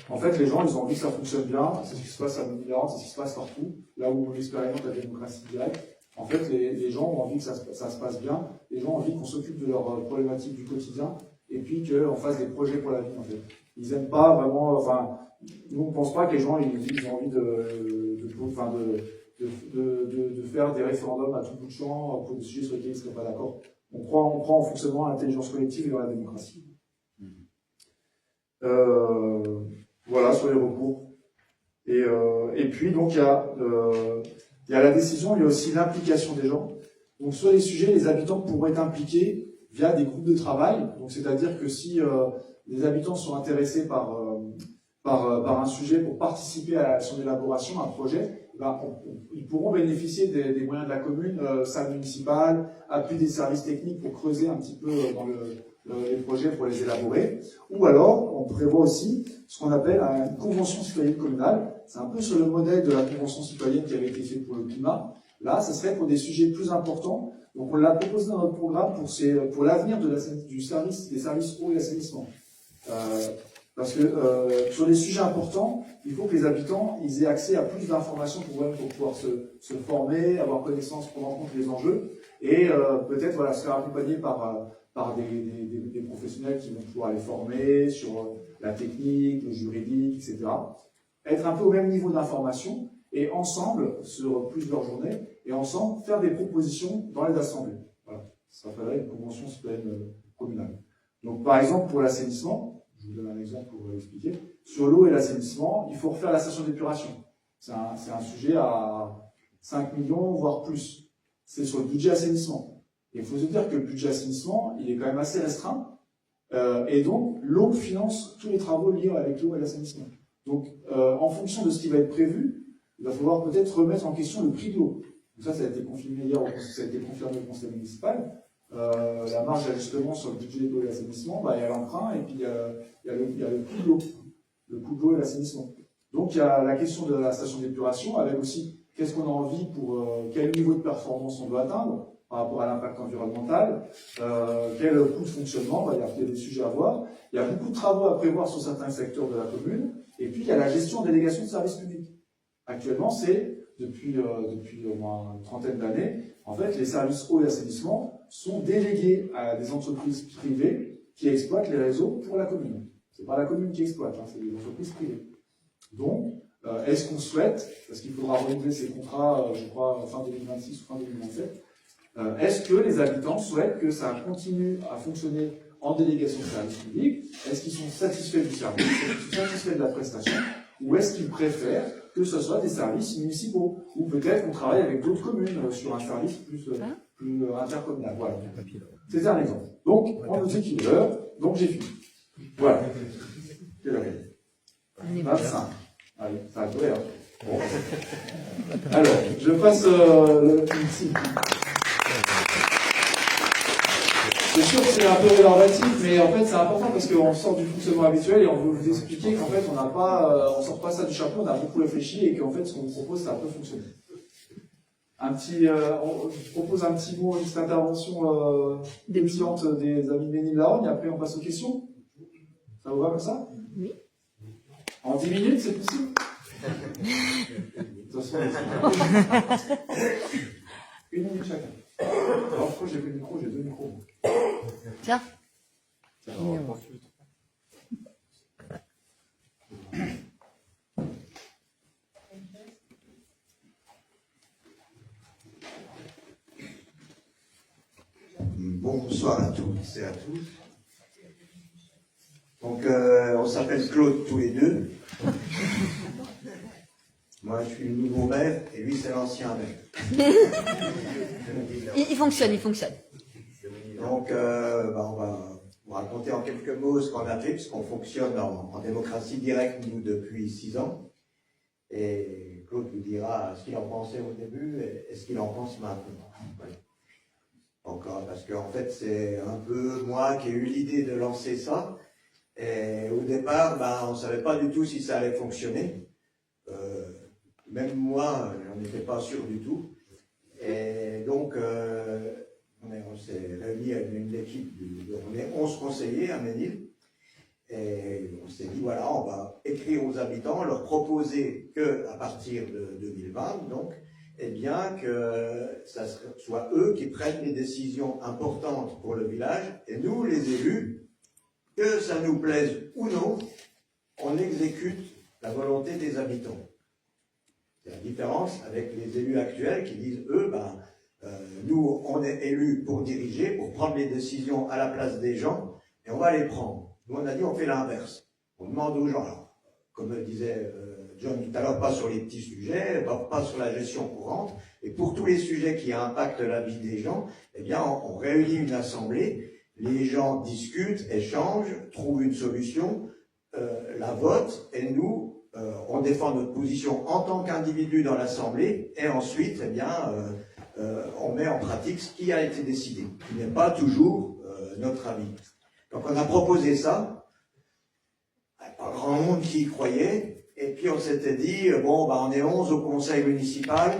en fait, les gens, ils ont envie que ça fonctionne bien. C'est ce qui se passe à Mont-Milorand, c'est ce qui se passe partout. Là où on expérimente la démocratie directe, en fait, les gens ont envie que ça se passe bien. Les gens ont envie qu'on s'occupe de leurs problématiques du quotidien et puis qu'on fasse des projets pour la vie, en fait. Ils aiment pas vraiment, enfin, nous, on pense pas que les gens, ils ont envie de faire des référendums à tout bout de champ pour des sujets sur lesquels ils ne seraient pas d'accord. On croit en fonctionnement à l'intelligence collective et dans la démocratie. Voilà, sur les recours. Et puis, donc, il y a la décision, il y a aussi l'implication des gens. Donc, sur les sujets, les habitants pourront être impliqués via des groupes de travail. Donc, c'est-à-dire que si les habitants sont intéressés par un sujet pour participer à son élaboration, à un projet, ben, ils pourront bénéficier des moyens de la commune, salle municipale, appui des services techniques pour creuser un petit peu dans les projets pour les élaborer. Ou alors, on prévoit aussi ce qu'on appelle une convention citoyenne communale. C'est un peu sur le modèle de la convention citoyenne qui avait été faite pour le climat. Là, ce serait pour des sujets plus importants. Donc, on l'a proposé dans notre programme pour l'avenir des services eau et assainissement. Parce que sur les sujets importants, il faut que les habitants ils aient accès à plus d'informations pour pouvoir se former, avoir connaissance, prendre en compte les enjeux, et peut-être voilà, se faire accompagner par des professionnels qui vont pouvoir les former sur la technique, le juridique, etc. Être un peu au même niveau d'information, et ensemble, sur plusieurs journées, et ensemble, faire des propositions dans les assemblées. Voilà. Ça s'appellerait une convention citoyenne communale. Donc, par exemple, pour l'assainissement, je vous donne un exemple pour vous l'expliquer. Sur l'eau et l'assainissement, il faut refaire la station d'épuration. C'est un sujet à 5 millions, voire plus. C'est sur le budget assainissement. Et il faut se dire que le budget assainissement, il est quand même assez restreint. Et donc, l'eau finance tous les travaux liés avec l'eau et l'assainissement. Donc, en fonction de ce qui va être prévu, il va falloir peut-être remettre en question le prix de l'eau. Ça a été confirmé hier, ça a été confirmé au conseil municipal. La marge d'ajustement sur le budget de l'eau et l'assainissement, bah, il y a l'emprunt et puis il y a le coût de l'eau. Le coût de l'eau et l'assainissement. Donc il y a la question de la station d'épuration, avec aussi qu'est-ce qu'on a envie pour quel niveau de performance on doit atteindre par rapport à l'impact environnemental, quel coût de fonctionnement, bah, il y a des sujets à voir. Il y a beaucoup de travaux à prévoir sur certains secteurs de la commune, et puis il y a la gestion en délégation de services publics. Actuellement, c'est depuis au moins une trentaine d'années, en fait, les services eau et assainissement sont délégués à des entreprises privées qui exploitent les réseaux pour la commune. C'est pas la commune qui exploite, hein, c'est des entreprises privées. Donc, est-ce qu'on souhaite, parce qu'il faudra renouveler ces contrats, je crois, fin 2026 ou fin 2027, est-ce que les habitants souhaitent que ça continue à fonctionner en délégation de services publics? Est-ce qu'ils sont satisfaits du service? Est-ce qu'ils sont satisfaits de la prestation? Ou est-ce qu'ils préfèrent que ce soit des services municipaux? Ou peut-être qu'on travaille avec d'autres communes sur un service plus intercommunal. Voilà. C'était un exemple. Donc, on nous dit qu'il est l'heure, donc j'ai fini. Voilà. Quelle heure est-il? 25. Ah oui, ça a duré, hein. Bon. Alors, je passe ici. C'est sûr que c'est un peu rébarbatif, mais en fait c'est important parce qu'on sort du fonctionnement habituel et on veut vous expliquer qu'en fait on sort pas ça du chapeau, on a beaucoup réfléchi et qu'en fait ce qu'on vous propose ça peut fonctionner. Je propose un petit mot, une petite intervention débutant des amis de Ménil-Larogne, et après on passe aux questions. Ça vous va comme ça? Oui. En 10 minutes, c'est possible? De toute façon, une minute chacun. Alors pourquoi j'ai plus de micro, j'ai 2 micros. Tiens. Bonsoir à tous et à tous. Donc, on s'appelle Claude tous les deux. Moi, je suis le nouveau maire et lui, c'est l'ancien maire. Il fonctionne, il fonctionne. Donc, on va vous raconter en quelques mots ce qu'on a fait, puisqu'on fonctionne en démocratie directe, nous, depuis 6 ans. Et Claude vous dira ce qu'il en pensait au début et ce qu'il en pense maintenant. Voilà. Encore, parce qu'en fait, c'est un peu moi qui ai eu l'idée de lancer ça. Et au départ, on ne savait pas du tout si ça allait fonctionner. Même moi, j'en étais pas sûr du tout. Et donc, on s'est réunis avec une équipe, on est 11 conseillers à Ménil, et on s'est dit, voilà, on va écrire aux habitants, leur proposer qu'à partir de 2020, donc, eh bien, que ça soit eux qui prennent les décisions importantes pour le village, et nous, les élus, que ça nous plaise ou non, on exécute la volonté des habitants. C'est la différence avec les élus actuels qui disent, eux, nous, on est élus pour diriger, pour prendre les décisions à la place des gens, et on va les prendre. Nous, on a dit, on fait l'inverse. On demande aux gens, alors, comme disait John tout à l'heure, pas sur les petits sujets, pas sur la gestion courante, et pour tous les sujets qui impactent la vie des gens, eh bien, on réunit une assemblée, les gens discutent, échangent, trouvent une solution, la votent, et nous, on défend notre position en tant qu'individu dans l'assemblée, et ensuite, eh bien, on met en pratique ce qui a été décidé, qui n'est pas toujours notre avis. Donc on a proposé ça, pas grand monde qui y croyait, et puis on s'était dit, bon, on est 11 au conseil municipal,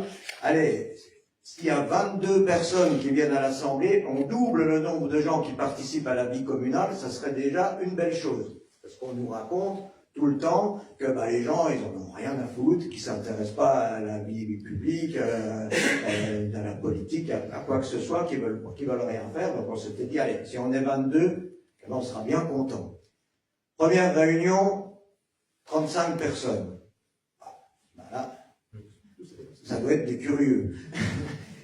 allez, s'il y a 22 personnes qui viennent à l'assemblée, on double le nombre de gens qui participent à la vie communale, ça serait déjà une belle chose. Parce qu'on nous raconte tout le temps que les gens, ils en ont rien à foutre, qu'ils ne s'intéressent pas à la vie publique, à la politique, à quoi que ce soit, qu'ils veulent rien faire. Donc on s'était dit, allez, si on est 22, on sera bien content. Première réunion, 35 personnes. Voilà. Ça doit être des curieux.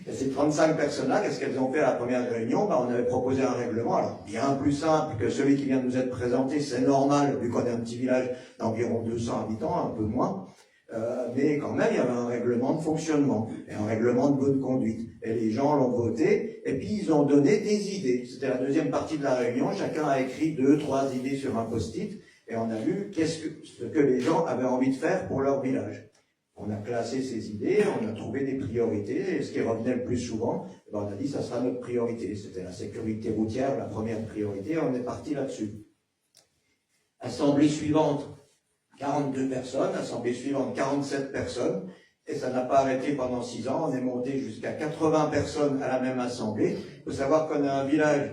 Et ces 35 personnes-là, qu'est-ce qu'elles ont fait à la première réunion? On avait proposé un règlement, alors bien plus simple que celui qui vient de nous être présenté, c'est normal, vu qu'on est un petit village d'environ 200 habitants, un peu moins, mais quand même, il y avait un règlement de fonctionnement, et un règlement de bonne conduite. Et les gens l'ont voté, et puis ils ont donné des idées. C'était la deuxième partie de la réunion, chacun a écrit 2, 3 idées sur un post-it, et on a vu ce que les gens avaient envie de faire pour leur village. On a classé ces idées, on a trouvé des priorités, et ce qui revenait le plus souvent, on a dit ça sera notre priorité. C'était la sécurité routière, la première priorité, on est parti là-dessus. Assemblée suivante, 42 personnes, assemblée suivante, 47 personnes, et ça n'a pas arrêté pendant 6 ans, on est monté jusqu'à 80 personnes à la même assemblée. Il faut savoir qu'on a un village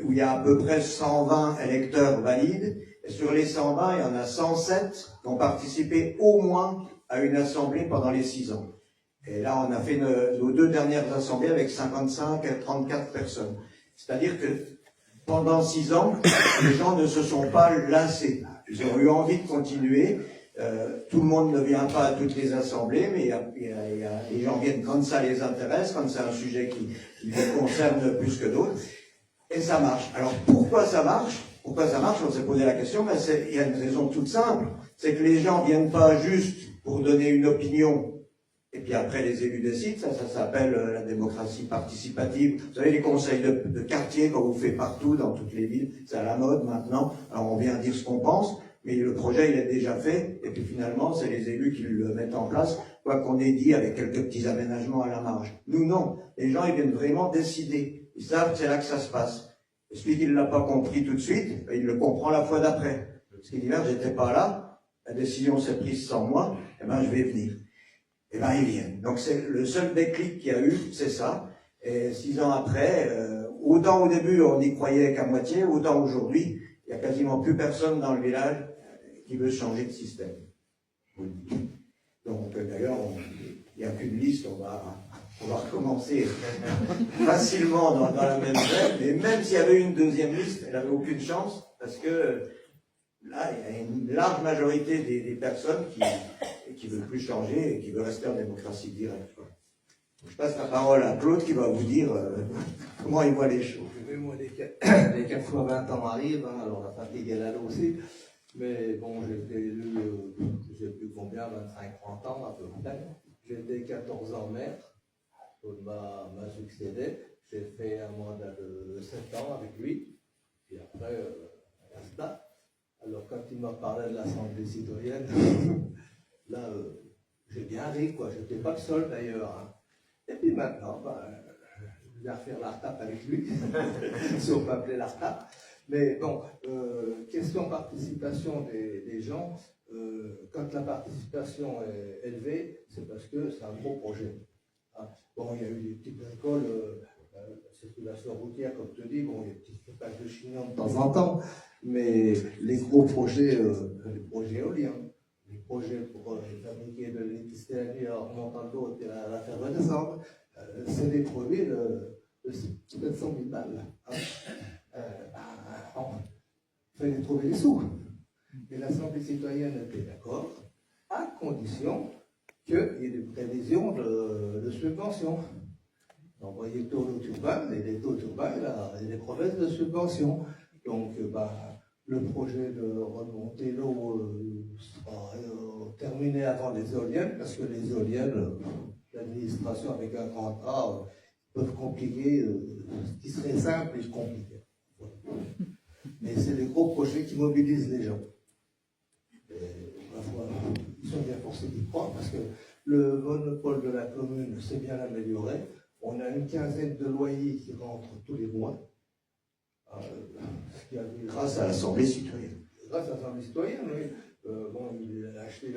où il y a à peu près 120 électeurs valides, et sur les 120, il y en a 107 qui ont participé au moins à une assemblée pendant les 6 ans. Et là, on a fait nos 2 dernières assemblées avec 55 et 34 personnes. C'est-à-dire que pendant 6 ans, les gens ne se sont pas lassés. Ils ont eu envie de continuer. Tout le monde ne vient pas à toutes les assemblées, mais les gens viennent quand ça les intéresse, quand c'est un sujet qui les concerne plus que d'autres. Et ça marche. Alors, pourquoi ça marche? Pourquoi ça marche? On s'est posé la question, mais il y a une raison toute simple. C'est que les gens viennent pas juste pour donner une opinion, et puis après les élus décident, ça s'appelle la démocratie participative. Vous savez, les conseils de quartier qu'on vous fait partout, dans toutes les villes, c'est à la mode maintenant. Alors on vient dire ce qu'on pense, mais le projet il est déjà fait, et puis finalement c'est les élus qui le mettent en place, quoi qu'on ait dit avec quelques petits aménagements à la marge. Nous non, les gens ils viennent vraiment décider, ils savent que c'est là que ça se passe. Et celui qui ne l'a pas compris tout de suite, il le comprend la fois d'après. Parce qu'il dit, j'étais pas là, la décision s'est prise sans moi, je vais venir. Ils viennent. Donc c'est le seul déclic qu'il y a eu, c'est ça. Et 6 ans après, autant au début on n'y croyait qu'à moitié, autant aujourd'hui, il n'y a quasiment plus personne dans le village qui veut changer de système. Donc d'ailleurs, il n'y a qu'une liste, on va recommencer facilement dans la même veine, mais même s'il y avait une deuxième liste, elle n'avait aucune chance, parce que là, il y a une large majorité des personnes qui ne veulent plus changer et qui veulent rester en démocratie directe. Je passe la parole à Claude qui va vous dire comment il voit les choses. Oui, moi, les 80 ans arrivent, alors la fatigue est là aussi, mais bon, j'ai été élu, je ne sais plus combien, 25-30 ans à peu près. J'ai été 14 ans maître, Claude m'a succédé, j'ai fait un mandat de 7 ans avec lui, et après, basta. Alors quand il m'a parlé de l'Assemblée citoyenne, là, j'ai bien ri, quoi. Je n'étais pas le seul d'ailleurs. Hein. Et puis maintenant, je vais refaire la retape avec lui, si on peut appeler la retape. Mais bon, question participation des gens, quand la participation est élevée, c'est parce que c'est un gros projet. Hein. Bon, il y a eu des petites bricoles, circulation routière, comme tu dis, bon, il y a des petits fréquentages de chignons de temps en temps, mais les gros projets, les projets éoliens, les projets pour fabriquer de l'électricité la nuit en remontant de l'eau et la faire redescendre, c'est des produits de 700 000 balles. Hein. Il fallait trouver les sous. Et l'Assemblée citoyenne était d'accord, à condition qu'il y ait des prévisions de subventions. Donc, vous voyez le taux urbain, et les taux urbains, il y a des promesses de subventions. Donc, le projet de remonter l'eau sera terminé avant les éoliennes, parce que les éoliennes, l'administration avec un grand A, peuvent compliquer ce qui serait simple et compliqué. Voilà. Mais c'est des gros projets qui mobilisent les gens. Ils sont bien forcés d'y croire parce que le monopole de la commune s'est bien amélioré. On a une quinzaine de loyers qui rentrent tous les mois. Grâce à l'Assemblée citoyenne. Grâce à l'Assemblée citoyenne, oui. Il a acheté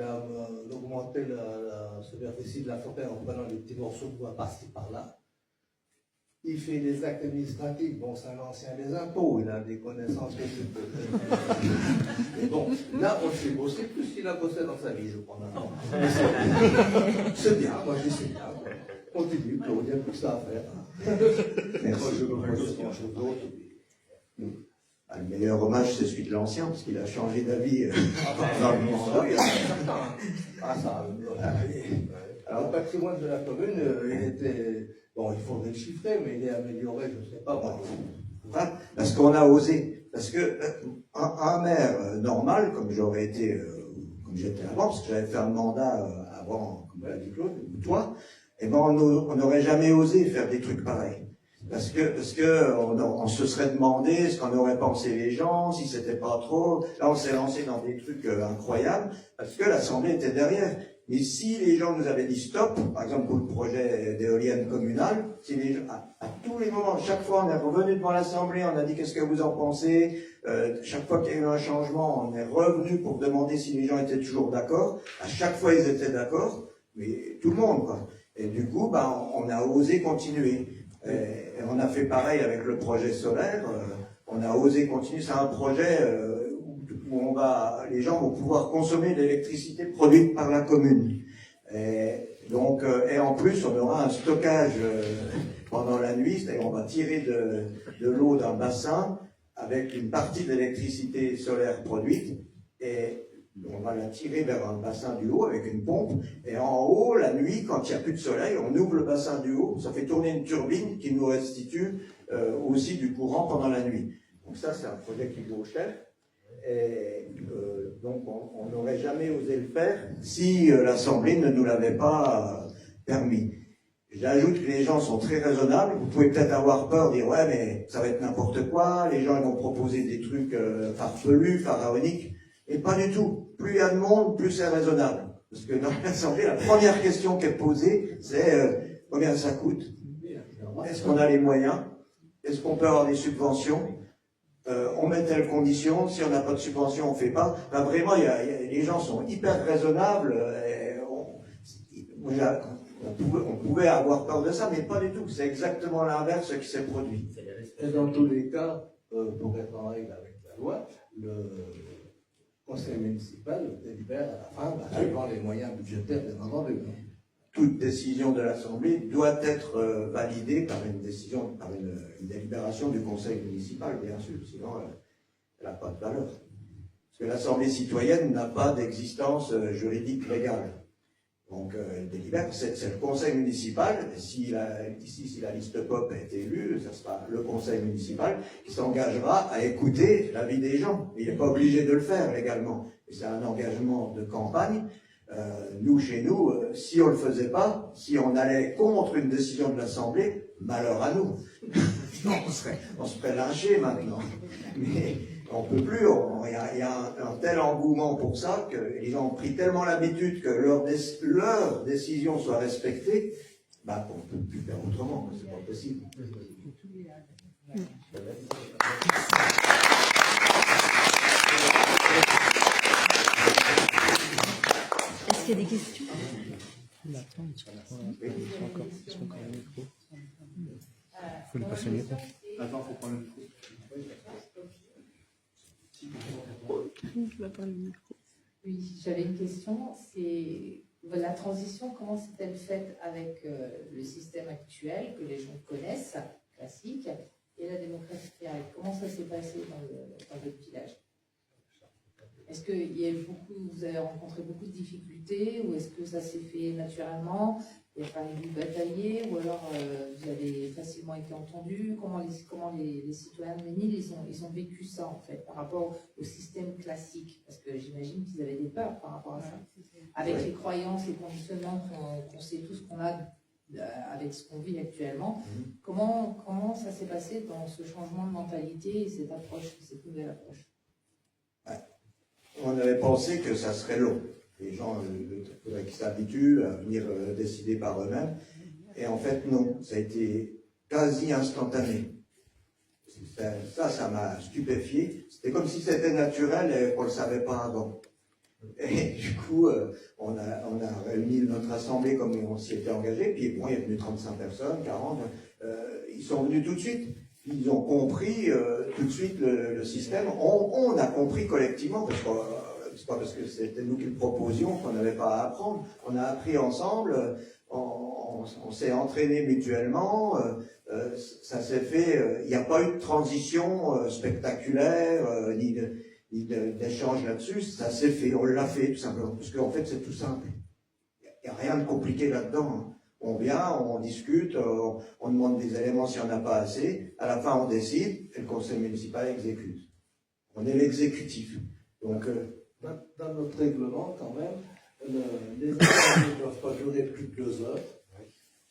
augmenté la superficie de la fontaine en prenant des petits morceaux de bois par-ci par-là. Il fait des actes administratifs, bon, c'est un ancien des impôts, il a des connaissances que je peux. Mais bon, là, on le fait bosser plus qu'il a bossé dans sa vie, je crois maintenant. C'est bien, moi je dis c'est bien. Continue, Claude, il y a plus que ça à faire. Merci. Moi, je me propose grand-chose d'autre. Le meilleur hommage, c'est celui de l'ancien, parce qu'il a changé d'avis dans le mandat. Alors, le patrimoine de la commune, il était. Bon, il faudrait le chiffrer, mais il est amélioré, je ne sais pas. Parce qu'on a osé. Parce que un maire normal, comme j'aurais été, comme j'étais avant, parce que j'avais fait un mandat avant, comme l'a dit Claude, ou toi, eh ben on n'aurait jamais osé faire des trucs pareils. Parce que on se serait demandé ce qu'en auraient pensé les gens, si c'était pas trop. Là, on s'est lancé dans des trucs incroyables, parce que l'Assemblée était derrière. Mais si les gens nous avaient dit stop, par exemple pour le projet d'éolienne communale, si les gens, à tous les moments, chaque fois on est revenu devant l'Assemblée, on a dit qu'est-ce que vous en pensez, chaque fois qu'il y a eu un changement, on est revenu pour demander si les gens étaient toujours d'accord, à chaque fois ils étaient d'accord, mais tout le monde quoi. Et du coup, on a osé continuer. Et on a fait pareil avec le projet solaire, on a osé continuer, c'est un projet où les gens vont pouvoir consommer de l'électricité produite par la commune. Et en plus, on aura un stockage pendant la nuit, c'est-à-dire on va tirer de l'eau d'un bassin avec une partie de l'électricité solaire produite et on va la tirer vers un bassin du haut avec une pompe. Et en haut, la nuit, quand il n'y a plus de soleil, on ouvre le bassin du haut, ça fait tourner une turbine qui nous restitue aussi du courant pendant la nuit. Donc ça, c'est un projet qui vaut cher. Et donc on n'aurait jamais osé le faire si l'Assemblée ne nous l'avait pas permis. J'ajoute que les gens sont très raisonnables. Vous pouvez peut-être avoir peur, dire ouais mais ça va être n'importe quoi, les gens ils vont proposer des trucs farfelus, pharaoniques, et pas du tout. Plus il y a de monde, plus c'est raisonnable. Parce que dans l'Assemblée, la première question qui est posée, c'est combien ça coûte? Est-ce qu'on a les moyens? Est-ce qu'on peut avoir des subventions? On met telle condition, si on n'a pas de subvention, on ne fait pas. Enfin, vraiment, les gens sont hyper raisonnables. On pouvait avoir peur de ça, mais pas du tout. C'est exactement l'inverse qui s'est produit. Et dans tous les cas, pour être en règle avec la loi, le conseil municipal délibère à la fin, suivant les moyens budgétaires des entendu. Toute décision de l'Assemblée doit être validée par une délibération du conseil municipal, bien sûr, sinon elle n'a pas de valeur. Parce que l'Assemblée citoyenne n'a pas d'existence juridique légale. Donc elle délibère, c'est le conseil municipal, si la liste POP est élue, ce sera le conseil municipal qui s'engagera à écouter l'avis des gens. Il n'est pas obligé de le faire légalement. C'est un engagement de campagne. Nous, chez nous, si on ne le faisait pas, si on allait contre une décision de l'Assemblée, malheur à nous. on serait lynché maintenant. Mais on ne peut plus, il y a un tel engouement pour ça que les gens ont pris tellement l'habitude que leur décision soit respectée, on ne peut plus faire autrement, c'est pas possible. Est-ce qu'il y a des questions? faut lui passer le micro. Attends, faut prendre le micro. Oui, j'avais une question. C'est la transition, comment s'est-elle faite avec le système actuel que les gens connaissent, classique, et la démocratie directe? Comment ça s'est passé dans votre village? Est-ce que vous avez rencontré beaucoup de difficultés, ou est-ce que ça s'est fait naturellement? Il a fallu batailler, ou alors vous avez facilement été entendu? Comment les citoyens de Ménil, ils ont vécu ça, en fait, par rapport au système classique? Parce que j'imagine qu'ils avaient des peurs par rapport à ça. Avec les croyances, les conditionnements qu'on sait tous qu'on a avec ce qu'on vit actuellement, comment ça s'est passé dans ce changement de mentalité et cette approche, cette nouvelle approche? On avait pensé que ça serait long. Les gens, il faudrait qu'ils s'habituent à venir décider par eux-mêmes. Et en fait, non. Ça a été quasi instantané. Ça m'a stupéfié. C'était comme si c'était naturel et qu'on ne le savait pas avant. Et du coup, on a réuni notre assemblée comme on s'y était engagé. Puis bon, il est venu 35 personnes, 40. Ils sont venus tout de suite. Ils ont compris tout de suite le système. On a compris collectivement, parce que c'est pas parce que c'était nous qui le proposions qu'on n'avait pas à apprendre. On a appris ensemble, on s'est entraîné mutuellement, ça s'est fait. Il n'y a pas eu de transition spectaculaire, ni d'échange là-dessus. Ça s'est fait, on l'a fait tout simplement, parce qu'en fait c'est tout simple. Il n'y a rien de compliqué là-dedans. On vient, on discute, on demande des éléments si on n'a pas assez. À la fin, on décide et le conseil municipal exécute. On est l'exécutif. Donc, dans notre règlement, quand même, les assemblées ne doivent pas durer plus de 2 heures.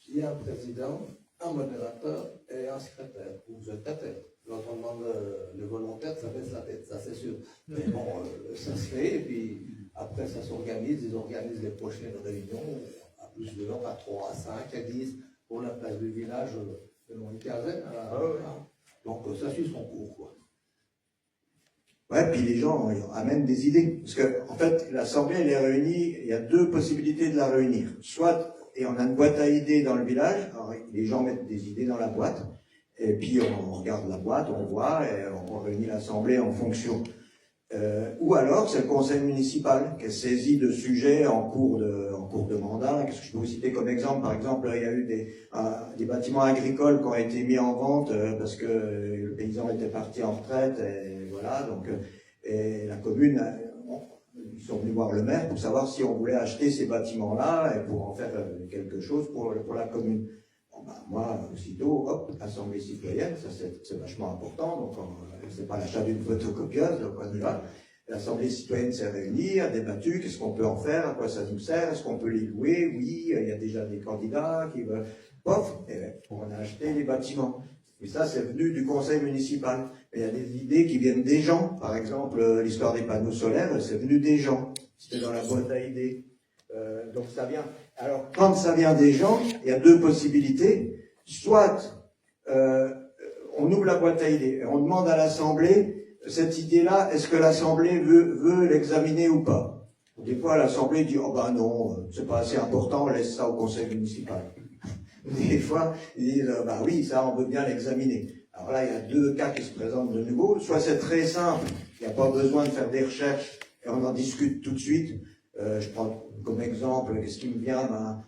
Il y a un président, un modérateur et un secrétaire, ou secrétaire. Quand on demande le volontaire, ça baisse la tête, ça c'est sûr. Mais bon, ça se fait, et puis après ça s'organise, ils organisent les prochaines réunions. Plus de heures, à 3, à 5, à 10, pour la place du village, une quinzaine. Donc ça suit son cours, quoi. Ouais, puis les gens amènent des idées. Parce que, en fait, l'Assemblée, elle est réunie, il y a 2 possibilités de la réunir. Soit, et on a une boîte à idées dans le village, alors les gens mettent des idées dans la boîte, et puis on regarde la boîte, on voit, et on réunit l'Assemblée en fonction. Ou alors, c'est le conseil municipal qui est saisi de sujets en cours de mandat. Qu'est-ce que je peux vous citer comme exemple? Par exemple, il y a eu des bâtiments agricoles qui ont été mis en vente parce que le paysan était parti en retraite, et voilà. Donc, et la commune, ils sont venus voir le maire pour savoir si on voulait acheter ces bâtiments-là et pour en faire quelque chose pour la commune. Bon, ben, moi, aussitôt, hop, assemblée citoyenne, ça c'est vachement important. Donc, c'est pas l'achat d'une photocopieuse, donc on y va. L'Assemblée citoyenne s'est réunie, a débattu, qu'est-ce qu'on peut en faire, à quoi ça nous sert, est-ce qu'on peut les louer? Oui, il y a déjà des candidats qui veulent. Pof, et on a acheté les bâtiments. Et ça, c'est venu du conseil municipal. Mais il y a des idées qui viennent des gens. Par exemple, l'histoire des panneaux solaires, c'est venu des gens. C'était dans la boîte à idées. Donc ça vient. Alors, quand ça vient des gens, il y a 2 possibilités. Soit on ouvre la boîte à idées et on demande à l'Assemblée, cette idée-là, est-ce que l'Assemblée veut l'examiner ou pas? Des fois, l'Assemblée dit, oh ben non, c'est pas assez important, on laisse ça au conseil municipal. Des fois, ils disent, bah oui, ça, on veut bien l'examiner. Alors là, il y a 2 cas qui se présentent de nouveau. Soit c'est très simple, il n'y a pas besoin de faire des recherches et on en discute tout de suite. Je prends comme exemple, qu'est-ce qui me vient,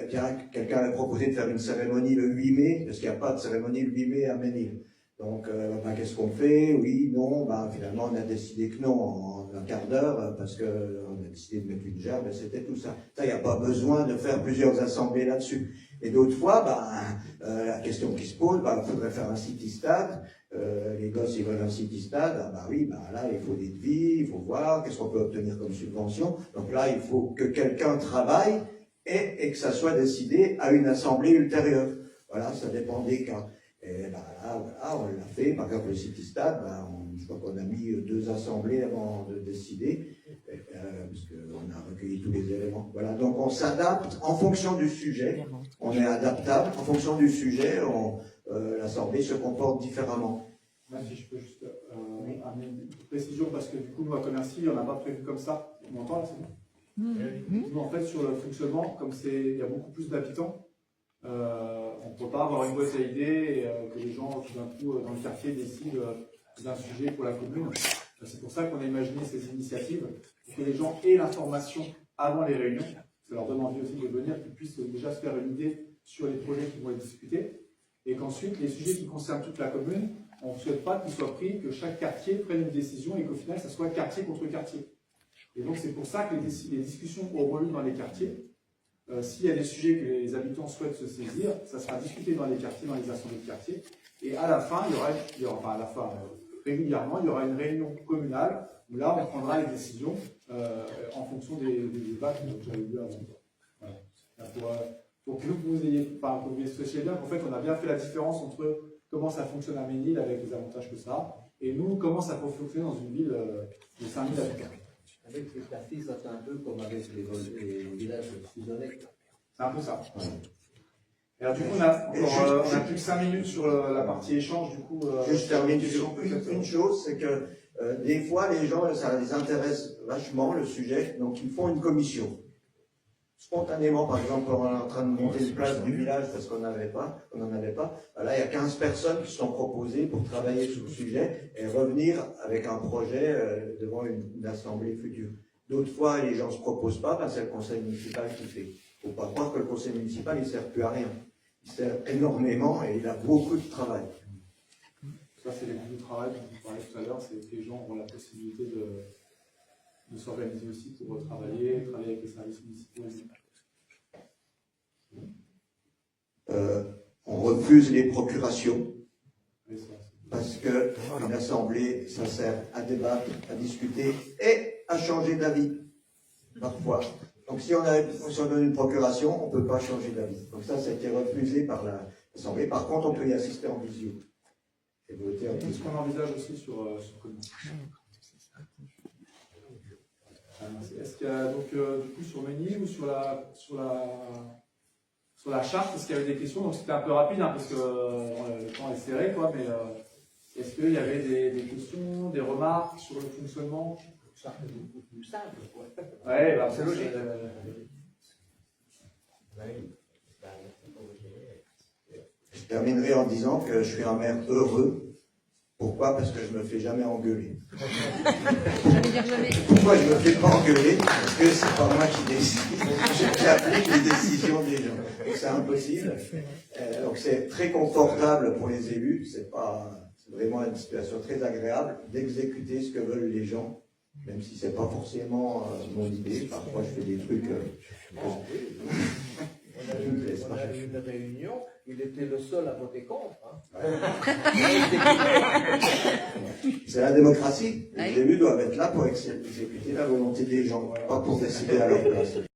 tiens, quelqu'un avait proposé de faire une cérémonie le 8 mai, parce qu'il n'y a pas de cérémonie le 8 mai à Ménil. Donc, qu'est-ce qu'on fait? Oui, non, finalement, on a décidé que non, en un quart d'heure, parce qu'on a décidé de mettre une gerbe, et c'était tout ça. Ça, il n'y a pas besoin de faire plusieurs assemblées là-dessus. Et d'autres fois, la question qui se pose, il faudrait faire un city-stade. Les gosses, ils veulent un city-stade. Là, il faut des devis, il faut voir qu'est-ce qu'on peut obtenir comme subvention. Donc là, il faut que quelqu'un travaille et que ça soit décidé à une assemblée ultérieure. Voilà, ça dépend des cas. Et là, on l'a fait. Par exemple, le city-stade, je crois qu'on a mis 2 assemblées avant de décider, parce qu'on a recueilli tous les éléments. Voilà, donc on s'adapte en fonction du sujet. On est adaptable en fonction du sujet. L'Assemblée se comporte différemment. Si je peux juste amener une précision, parce que du coup, nous, à Commercy, on n'a pas prévu comme ça. On m'entend là, c'est bon? Nous, en fait, sur le fonctionnement, comme il y a beaucoup plus d'habitants, on ne peut pas avoir une boîte à idées et que les gens, tout d'un coup, dans le quartier, décident d'un sujet pour la commune. C'est pour ça qu'on a imaginé ces initiatives, pour que les gens aient l'information avant les réunions. Ça leur donne envie aussi de venir, qu'ils puissent déjà se faire une idée sur les projets qui vont être discutés. Et qu'ensuite, les sujets qui concernent toute la commune, on ne souhaite pas qu'ils soient pris, que chaque quartier prenne une décision et qu'au final, ça soit quartier contre quartier. Et donc, c'est pour ça que les discussions auront lieu dans les quartiers. S'il y a des sujets que les habitants souhaitent se saisir, ça sera discuté dans les quartiers, dans les assemblées de quartier. Et à la fin, régulièrement, il y aura une réunion communale où là, on prendra les décisions en fonction des débats qui ont eu lieu avant. Voilà. Pour que vous ayez associé bien qu'en fait, on a bien fait la différence entre comment ça fonctionne à Ménil avec les avantages que ça a, et nous, comment ça peut fonctionner dans une ville de 5000 habitants. Avec les quartiers, ça c'est un peu comme avec les villages fusionnés. C'est un peu ça. Ouais. Et alors du coup, on a plus que 5 minutes sur la partie échange. Du coup, je termine sur une chose, c'est que des fois, les gens, ça les intéresse vachement, le sujet, donc ils font une commission. Spontanément, par exemple, quand on est en train de monter une place du village parce qu'on n'en avait pas, là, il y a 15 personnes qui se sont proposées pour travailler sur le sujet et revenir avec un projet devant une assemblée future. D'autres fois, les gens ne se proposent pas parce que c'est le conseil municipal qui fait. Il ne faut pas croire que le conseil municipal, il ne sert plus à rien. Il sert énormément et il a beaucoup de travail. Ça, c'est les groupes de travail dont vous parliez tout à l'heure, c'est que les gens auront la possibilité de s'organiser aussi pour travailler avec les services municipaux. On refuse les procurations parce qu'une assemblée, ça sert à débattre, à discuter et à changer d'avis, parfois. Donc si on donne une procuration, on ne peut pas changer d'avis. Donc ça a été refusé par l'assemblée. Par contre, on peut y assister en visio. Et voter en visio. C'est ce qu'on envisage aussi sur Commune. Est-ce qu'il y a donc du coup sur Ménil ou sur la charte, est-ce qu'il y avait des questions? Donc c'était un peu rapide hein, parce que le temps est serré, quoi, mais est-ce qu'il y avait des questions, des remarques sur le fonctionnement? C'est beaucoup plus simple, quoi. Ouais, bah, c'est logique. Je terminerai en disant que je suis un maire heureux. Pourquoi? Parce que je me fais jamais engueuler. Pourquoi je me fais pas engueuler? Parce que c'est pas moi qui décide. J'applique les décisions des gens. Donc c'est impossible. Donc c'est très confortable pour les élus. C'est vraiment une situation très agréable d'exécuter ce que veulent les gens, même si c'est pas forcément mon idée. Parfois je fais des trucs. On a eu une réunion, il était le seul à voter contre. Hein. C'est la démocratie. Les élus doivent être là pour exécuter la volonté des gens, pas pour décider à leur place.